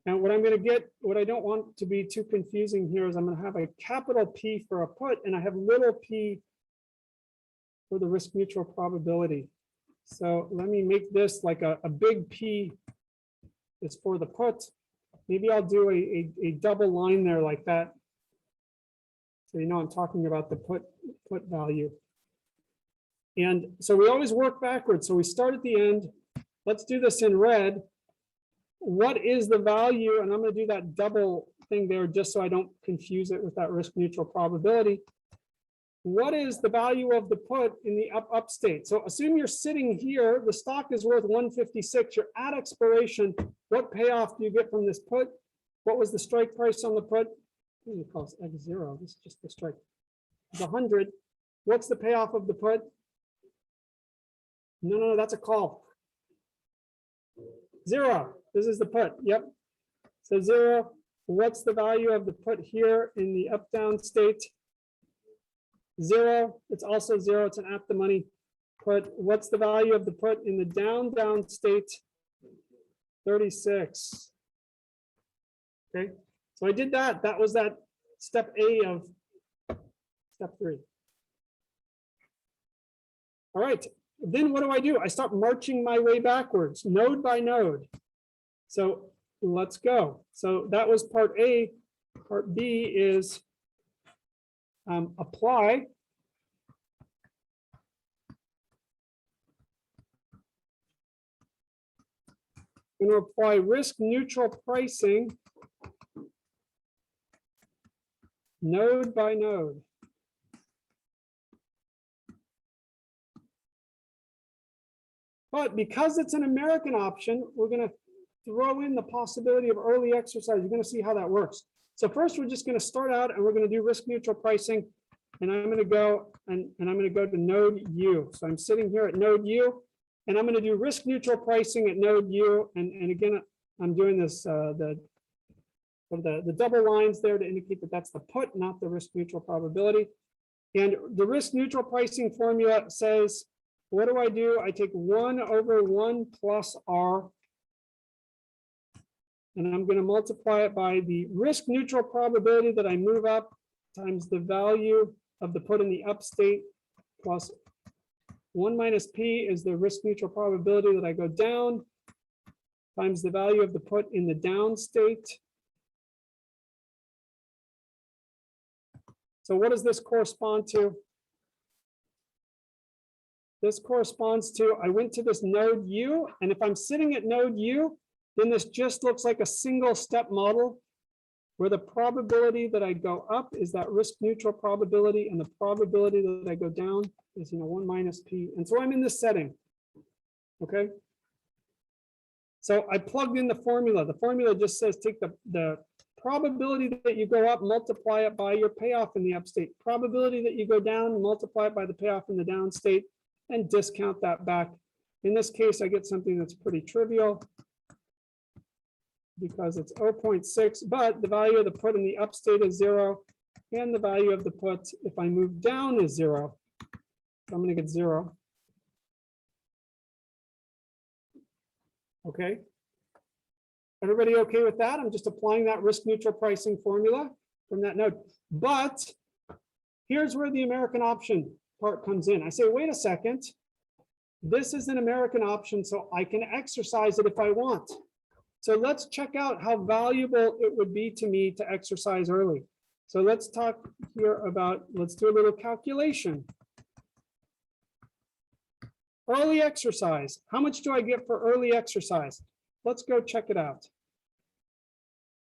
And what I'm going to get, what I don't want to be too confusing here is I'm going to have a capital P for a put, and I have little p for the risk neutral probability. So let me make this like a big P is for the put. Maybe I'll do a double line there like that. So you know I'm talking about the put value. And so we always work backwards. So we start at the end. Let's do this in red. What is the value? And I'm going to do that double thing there just so I don't confuse it with that risk neutral probability. What is the value of the put in the up state? So assume you're sitting here, the stock is worth 156, you're at expiration. What payoff do you get from this put? What was the strike price on the put? We call this X0, this is just the strike. It's 100. What's the payoff of the put? No, that's a call. 0. This is the put. Yep. So 0. What's the value of the put here in the up down state? 0. It's also 0. It's an at the money put. What's the value of the put in the down state? 36. Okay. So I did that. That was that step A of step 3. All right. Then what do? I start marching my way backwards, node by node. So let's go. So that was part A. Part B is apply. I'm going to apply risk neutral pricing node by node. But because it's an American option, we're going to throw in the possibility of early exercise. You're going to see how that works. So first, we're just going to start out and we're going to do risk neutral pricing. And I'm going to go and I'm going to go to node U. So I'm sitting here at node U and I'm going to do risk neutral pricing at node U. And again, I'm doing this, the double lines there to indicate that that's the put, not the risk neutral probability. And the risk neutral pricing formula says, what do? I take 1 over 1 plus R, and I'm going to multiply it by the risk neutral probability that I move up times the value of the put in the up state plus 1 minus P is the risk neutral probability that I go down times the value of the put in the down state. So what does this correspond to? This corresponds to, I went to this node U, and if I'm sitting at node U, then this just looks like a single step model where the probability that I go up is that risk neutral probability, and the probability that I go down is 1 minus P. And so I'm in this setting. Okay. So I plugged in the formula. The formula just says take the probability that you go up, multiply it by your payoff in the up state. Probability that you go down, multiply it by the payoff in the down state, and discount that back. In this case, I get something that's pretty trivial because it's 0.6, but the value of the put in the up state is 0, and the value of the put, if I move down, is 0. So I'm going to get 0. Okay. Everybody okay with that? I'm just applying that risk neutral pricing formula from that node. But here's where the American option part comes in. I say, wait a second, this is an American option, so I can exercise it if I want. So let's check out how valuable it would be to me to exercise early. So let's talk here about, let's do a little calculation. Early exercise. How much do I get for early exercise? Let's go check it out.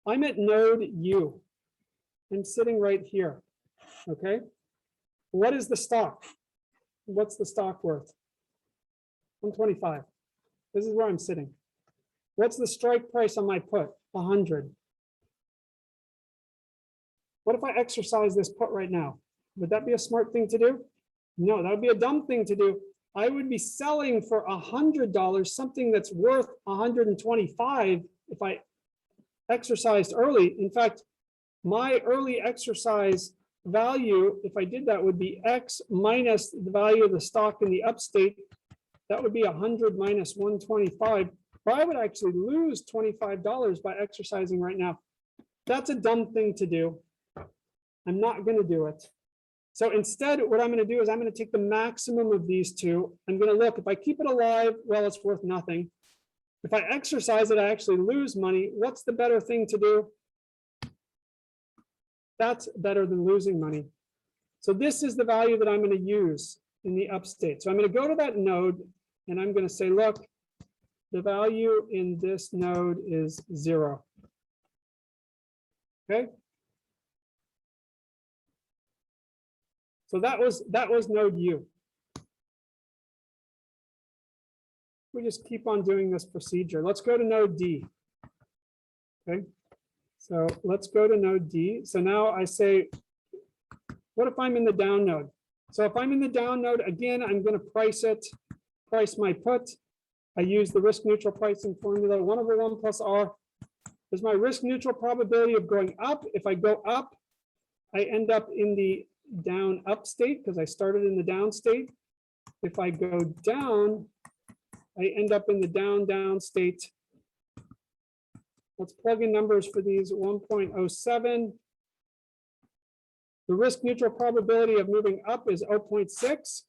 I'm at node U. I'm sitting right here. Okay. What is the stock? What's the stock worth? 125. This is where I'm sitting. What's the strike price on my put? 100. What if I exercise this put right now? Would that be a smart thing to do? No, that would be a dumb thing to do. I would be selling for $100 something that's worth 125 if I exercised early. In fact, my early exercise value, if I did that, would be X minus the value of the stock in the up state. That would be 100 minus 125. But I would actually lose $25 by exercising right now. That's a dumb thing to do. I'm not going to do it. So instead, what I'm going to do is I'm going to take the maximum of these two. I'm going to look, if I keep it alive, well, it's worth nothing. If I exercise it, I actually lose money. What's the better thing to do? That's better than losing money. So this is the value that I'm going to use in the up state. So I'm going to go to that node and I'm going to say, look, the value in this node is 0. Okay. So that was node U. We just keep on doing this procedure. Let's go to node D. Okay. So let's go to node D. So now I say, what if I'm in the down node? So if I'm in the down node, again, I'm going to price my put. I use the risk neutral pricing formula, 1 over 1 plus R. There's my risk neutral probability of going up. If I go up, I end up in the down up state because I started in the down state. If I go down, I end up in the down state. Let's plug in numbers for these. 1.07. The risk neutral probability of moving up is 0.6.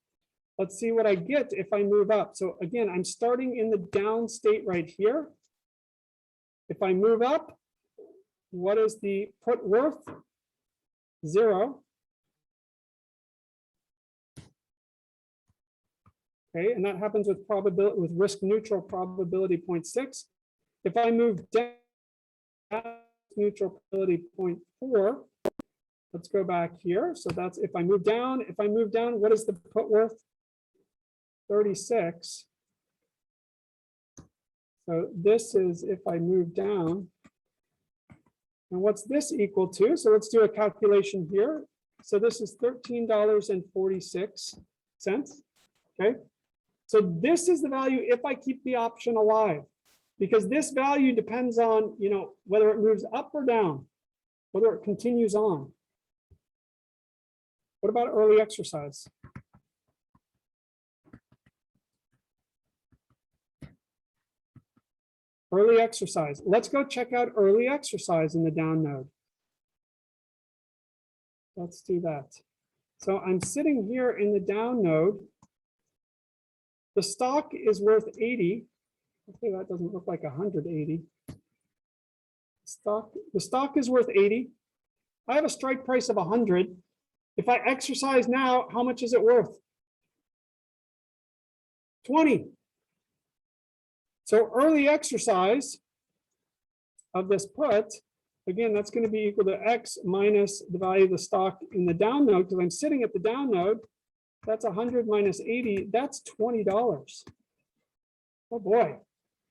Let's see what I get if I move up. So again, I'm starting in the down state right here. If I move up, what is the put worth? 0. Okay, and that happens with probability, with risk neutral probability 0.6. If I move down, neutral probability 0.4, Let's go back here. So that's if I move down, what is the put worth? 36. So this is if I move down. And what's this equal to? So let's do a calculation here. So this is $13.46. Okay. So this is the value if I keep the option alive, because this value depends on, whether it moves up or down, whether it continues on. What about early exercise? Early exercise. Let's go check out early exercise in the down node. Let's do that. So I'm sitting here in the down node. The stock is worth 80. Okay, that doesn't look like 180. The stock is worth 80. I have a strike price of 100. If I exercise now, how much is it worth? 20. So early exercise of this put, again, that's going to be equal to X minus the value of the stock in the down node, because I'm sitting at the down node. That's 100 minus 80. That's $20. Oh boy.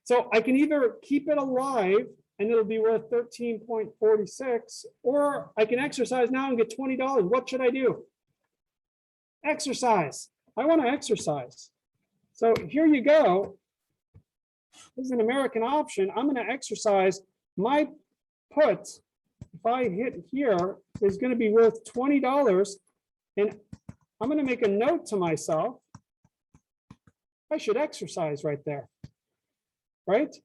So I can either keep it alive and it'll be worth 13.46, or I can exercise now and get $20. What should I do? Exercise. I want to exercise. So here you go. This is an American option. I'm going to exercise. My put, if I hit here, is going to be worth $20. And I'm going to make a note to myself. I should exercise right there. Right?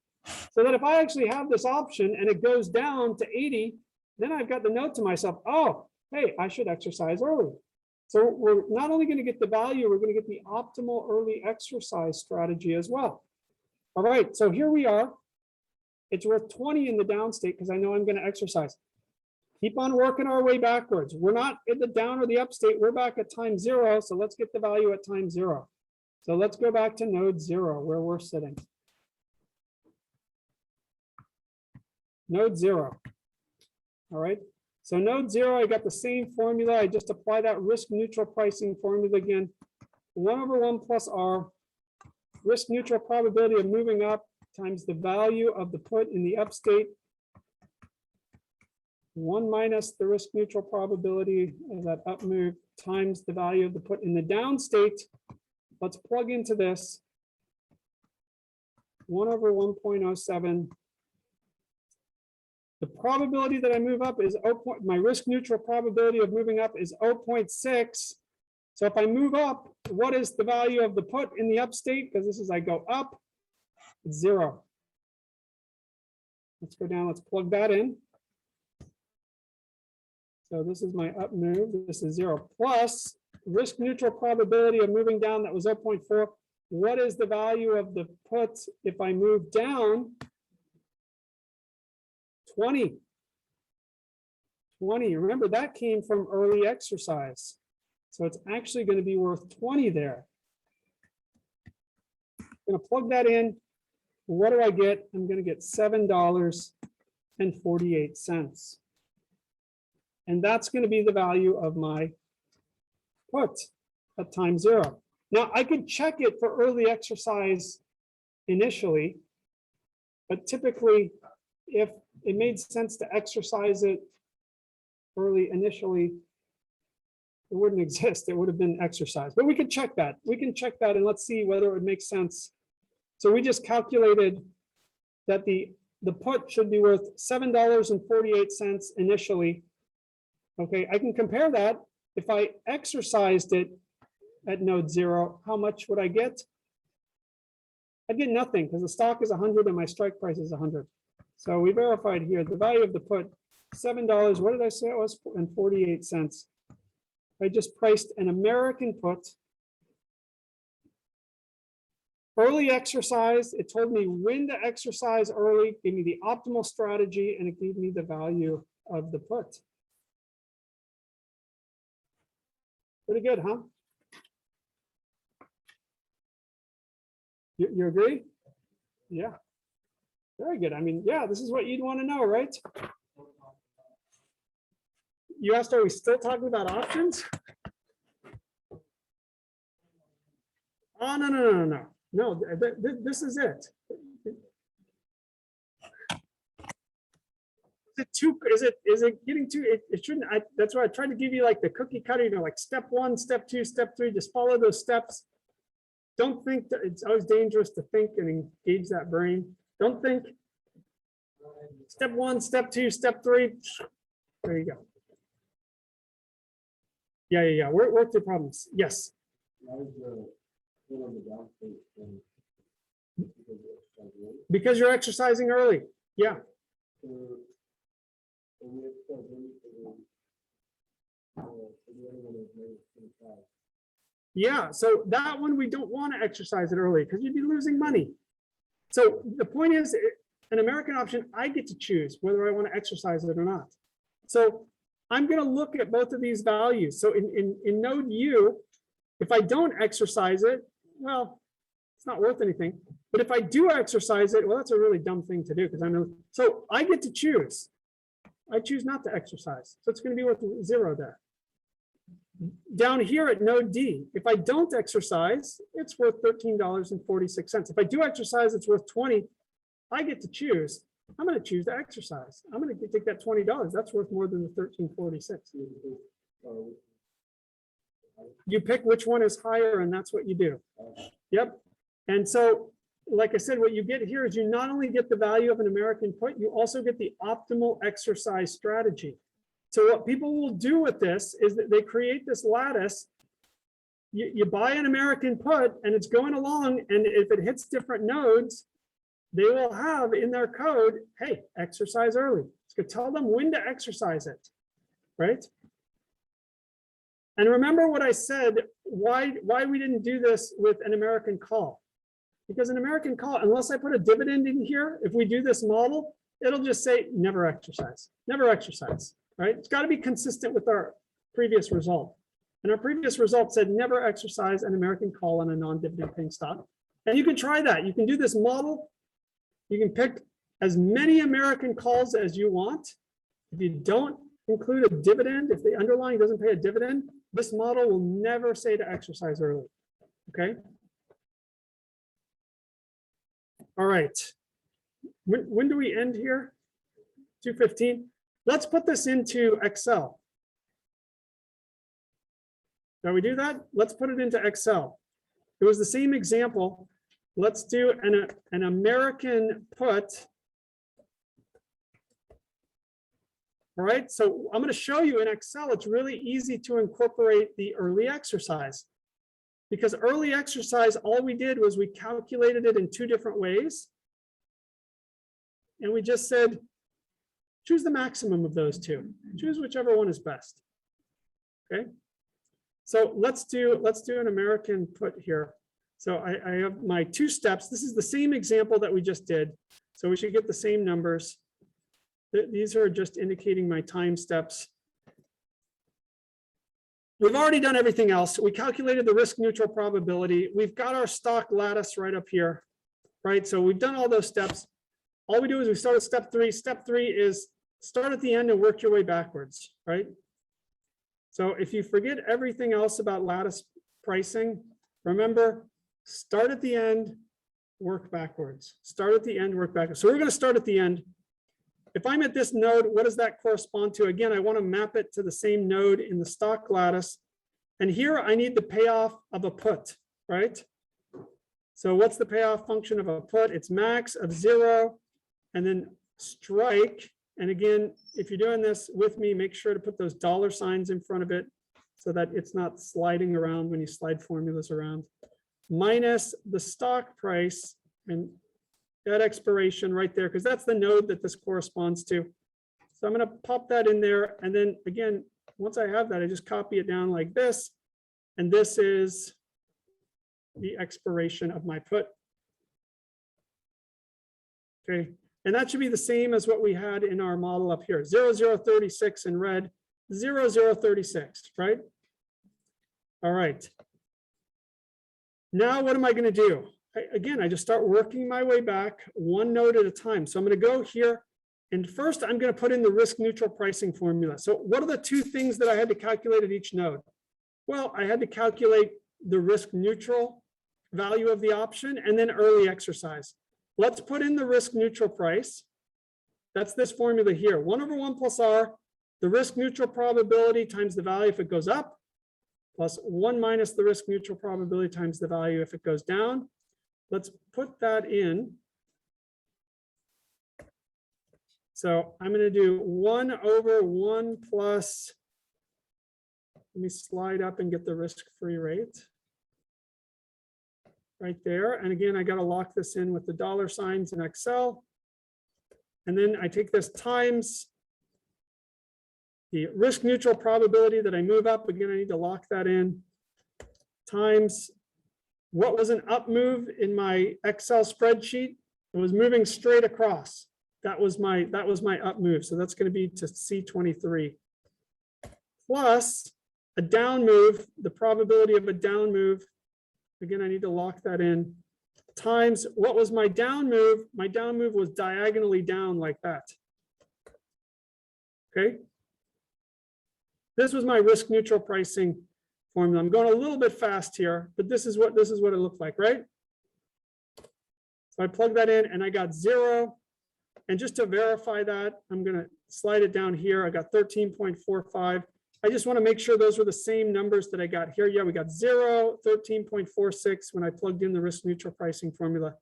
So that if I actually have this option and it goes down to 80, then I've got the note to myself, oh, hey, I should exercise early. So we're not only going to get the value, we're going to get the optimal early exercise strategy as well. All right, so here we are. It's worth 20 in the down state because I know I'm going to exercise. Keep on working our way backwards. We're not in the down or the up state. We're back at time 0. So let's get the value at time 0. So let's go back to node 0 where we're sitting. Node 0. All right. So node 0, I got the same formula. I just apply that risk neutral pricing formula again. 1/1 plus R. Risk neutral probability of moving up times the value of the put in the up state. 1 minus the risk neutral probability of that up move times the value of the put in the down state. Let's plug into this. 1/1.07. The probability that I move up is my risk neutral probability of moving up is 0.6. So if I move up, what is the value of the put in the up state? Because this is I go up, it's 0. Let's go down, let's plug that in. So this is my up move, this is 0 plus risk neutral probability of moving down, that was 0.4. What is the value of the put if I move down? 20. Remember that came from early exercise. So it's actually going to be worth 20 there. I'm going to plug that in. What do I get? I'm going to get $7.48. And that's going to be the value of my put at time 0. Now I could check it for early exercise initially, but typically if it made sense to exercise it early initially, it wouldn't exist. It would have been exercise, but we could check that. We can check that and let's see whether it would make sense. So we just calculated that the put should be worth $7.48 initially. Okay, I can compare that. If I exercised it at node 0, how much would I get? I'd get nothing because the stock is 100 and my strike price is 100. So we verified here the value of the put, $7. What did I say it was? And 48 cents. I just priced an American put. Early exercise, it told me when to exercise early, gave me the optimal strategy, and it gave me the value of the put. Pretty good, huh? You agree? Yeah. Very good. I mean, yeah, this is what you'd want to know, right? you asked, are we still talking about options? Oh, no, this is it. Is it getting too, it shouldn't, that's why I tried to give you like the cookie cutter, like step 1, step 2, step 3, just follow those steps. Don't think that it's always dangerous to think and engage that brain. Don't think. Step 1, step 2, step 3. There you go. Yeah. Work through problems. Yes. Because you're exercising early. Yeah. Yeah, so that one we don't want to exercise it early because you'd be losing money. So the point is, an American option, I get to choose whether I want to exercise it or not. So I'm going to look at both of these values. So in node U, if I don't exercise it, well, it's not worth anything. But if I do exercise it, well, that's a really dumb thing to do because so I get to choose. I choose not to exercise. So it's going to be worth 0 there. Down here at node D, if I don't exercise, it's worth $13.46. If I do exercise, it's worth 20. I get to choose. I'm going to choose to exercise. I'm going to take that $20. That's worth more than the $13.46. You pick which one is higher, and that's what you do. Yep. And so, like I said, what you get here is you not only get the value of an American put, you also get the optimal exercise strategy. So what people will do with this is that they create this lattice. You buy an American put and it's going along, and if it hits different nodes, they will have in their code, hey, exercise early. It's going to tell them when to exercise it, right? And remember what I said, why we didn't do this with an American call. Because an American call, unless I put a dividend in here, if we do this model, it'll just say never exercise, right? It's got to be consistent with our previous result. And our previous result said never exercise an American call on a non-dividend paying stock. And you can try that. You can do this model. You can pick as many American calls as you want. If you don't include a dividend, if the underlying doesn't pay a dividend, this model will never say to exercise early, okay? All right, when do we end here? 2:15. Let's put this into Excel. Shall we do that? Let's put it into Excel. It was the same example. Let's do an American put. All right, so I'm going to show you in Excel, it's really easy to incorporate the early exercise. Because early exercise, all we did was we calculated it in 2 different ways. And we just said, choose the maximum of those 2. Choose whichever one is best. Okay. So let's do an American put here. So I have my 2 steps. This is the same example that we just did. So we should get the same numbers. These are just indicating my time steps. We've already done everything else. We calculated the risk neutral probability. We've got our stock lattice right up here, right? So we've done all those steps. All we do is we start at step 3. Step 3 is start at the end and work your way backwards, right? So if you forget everything else about lattice pricing, remember, start at the end, work backwards. Start at the end, work backwards. So we're going to start at the end. If I'm at this node, what does that correspond to? Again, I want to map it to the same node in the stock lattice. And here I need the payoff of a put, right? So what's the payoff function of a put? It's max of 0 and then strike. And again, if you're doing this with me, make sure to put those $signs in front of it so that it's not sliding around when you slide formulas around. Minus the stock price and that expiration right there, because that's the node that this corresponds to. So I'm going to pop that in there. And then again, once I have that, I just copy it down like this. And this is the expiration of my put. Okay. And that should be the same as what we had in our model up here. 0036 in red, 0036, right? All right. Now what am I going to do? Again, I just start working my way back 1 node at a time. So I'm going to go here And first, I'm going to put in the risk neutral pricing formula. So what are the two things that I had to calculate at each node? Well, I had to calculate the risk neutral value of the option and then early exercise. Let's put in the risk neutral price. That's this formula here, 1 over 1 plus R, the risk neutral probability times the value if it goes up, plus 1 minus the risk neutral probability times the value if it goes down. Let's put that in. So I'm going to do 1 over 1 plus, let me slide up and get the risk-free rate right there. And again, I got to lock this in with the dollar signs in Excel. And then I take this times the risk neutral probability that I move up. Again, I need to lock that in, times what was an up move in my Excel spreadsheet. It was moving straight across. That was my up move. So that's going to be to C23 plus a down move, the probability of a down move. Again, I need to lock that in, times what was my down move? My down move was diagonally down like that. Okay. This was my risk neutral pricing formula. I'm going a little bit fast here, but this is what it looked like, right? So I plug that in and I got 0. And just to verify that, I'm going to slide it down here. I got 13.45. I just want to make sure those were the same numbers that I got here. Yeah, we got 0, 13.46 when I plugged in the risk neutral pricing formula.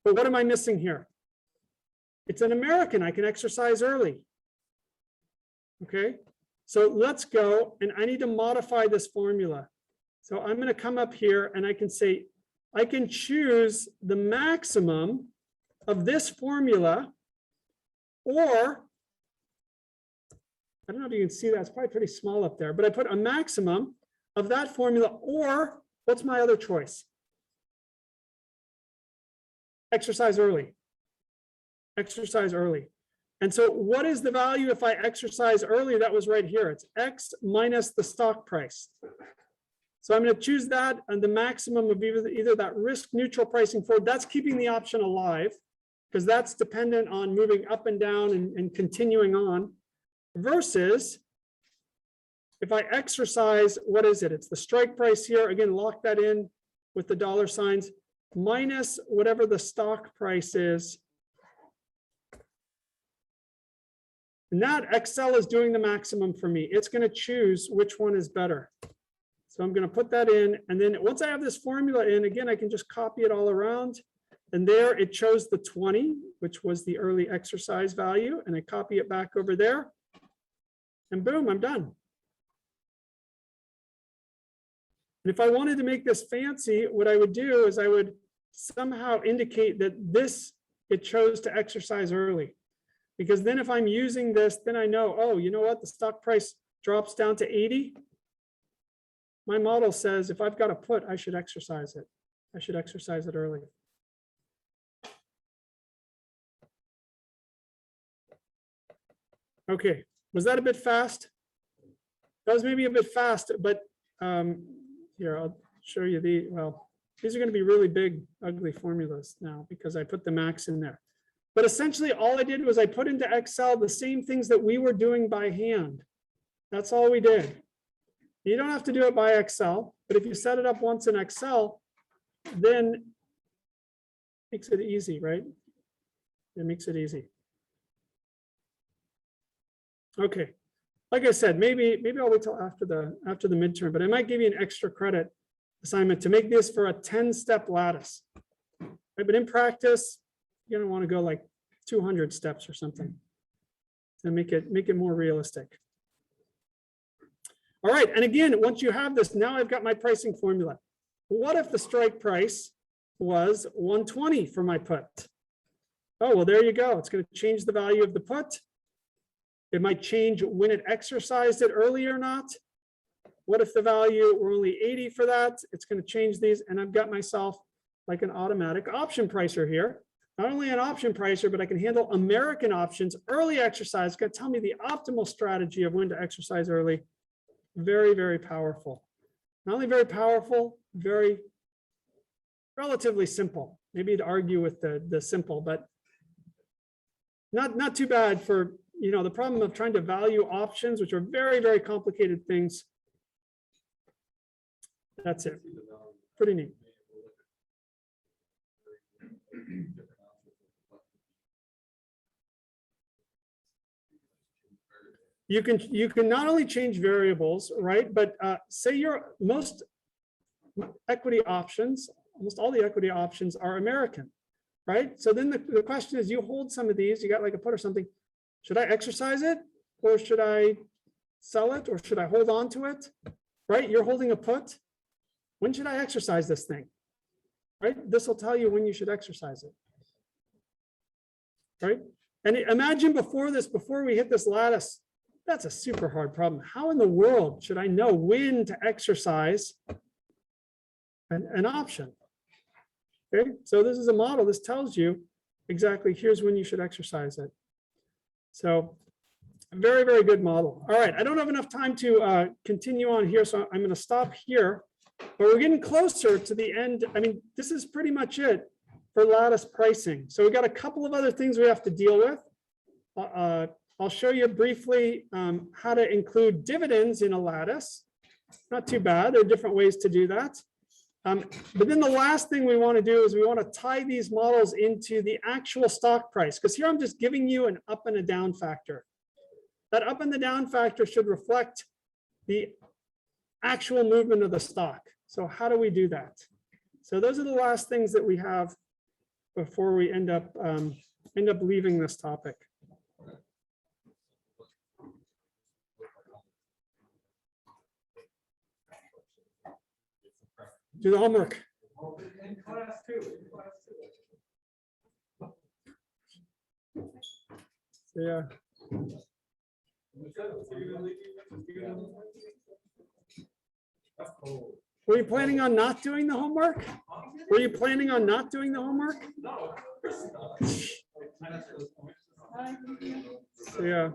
But what am I missing here? It's an American. I can exercise early. Okay, so let's go, and I need to modify this formula. So I'm going to come up here and I can say, I can choose the maximum of this formula, or I don't know if you can see that, it's probably pretty small up there, but I put a maximum of that formula, or what's my other choice? Exercise early. Exercise early. And so what is the value if I exercise early? That was right here. It's X minus the stock price. So I'm going to choose that, and the maximum of either that risk neutral pricing forward, that's keeping the option alive because that's dependent on moving up and down and continuing on, versus if I exercise, what is it? It's the strike price here. Again, lock that in with the dollar signs, minus whatever the stock price is. And that Excel is doing the maximum for me. It's going to choose which one is better. So I'm going to put that in. And then once I have this formula in, again, I can just copy it all around. And there it chose the 20, which was the early exercise value. And I copy it back over there. And boom, I'm done. And if I wanted to make this fancy, what I would do is I would somehow indicate that it chose to exercise early. Because then if I'm using this, then I know, oh, you know what? The stock price drops down to 80. My model says if I've got a put, I should exercise it. I should exercise it early. Okay, was that a bit fast? That was maybe a bit fast, but here, I'll show you these are going to be really big, ugly formulas now because I put the max in there. But essentially all I did was I put into Excel the same things that we were doing by hand. That's all we did. You don't have to do it by Excel, but if you set it up once in Excel, then it makes it easy, right? It makes it easy. Okay, like I said, maybe I'll wait till after the midterm, but I might give you an extra credit assignment to make this for a 10-step lattice. Right? But in practice, you're gonna want to go like 200 steps or something to make it more realistic. All right, and again, once you have this, now I've got my pricing formula. What if the strike price was 120 for my put? Oh, well, there you go. It's going to change the value of the put. It might change when it exercised it early or not. What if the value were only 80 for that? It's going to change these, and I've got myself like an automatic option pricer here. Not only an option pricer, but I can handle American options. Early exercise, it's going to tell me the optimal strategy of when to exercise early. Very, very powerful. Not only very powerful, very relatively simple. Maybe to argue with the simple, but not too bad for, you know, the problem of trying to value options, which are very, very complicated things. That's it. Pretty neat. You can not only change variables, right? But say your most equity options, almost all the equity options are American, right? So then the question is, you hold some of these, you got like a put or something. Should I exercise it, or should I sell it, or should I hold on to it? Right? You're holding a put. When should I exercise this thing? Right? This will tell you when you should exercise it. Right? And imagine before we hit this lattice, that's a super hard problem. How in the world should I know when to exercise an option? Okay, so this is a model. This tells you exactly here's when you should exercise it. So very, very good model. All right, I don't have enough time to continue on here, so I'm going to stop here. But we're getting closer to the end. I mean, this is pretty much it for lattice pricing. So we've got a couple of other things we have to deal with. I'll show you briefly how to include dividends in a lattice. Not too bad. There are different ways to do that. But then the last thing we want to do is we want to tie these models into the actual stock price, because here I'm just giving you an up and a down factor. That up and the down factor should reflect the actual movement of the stock. So how do we do that? So those are the last things that we have before we end up leaving this topic. Do the homework. In class two. Yeah. Were you planning on not doing the homework? Were you planning on not doing the homework? No. Yeah.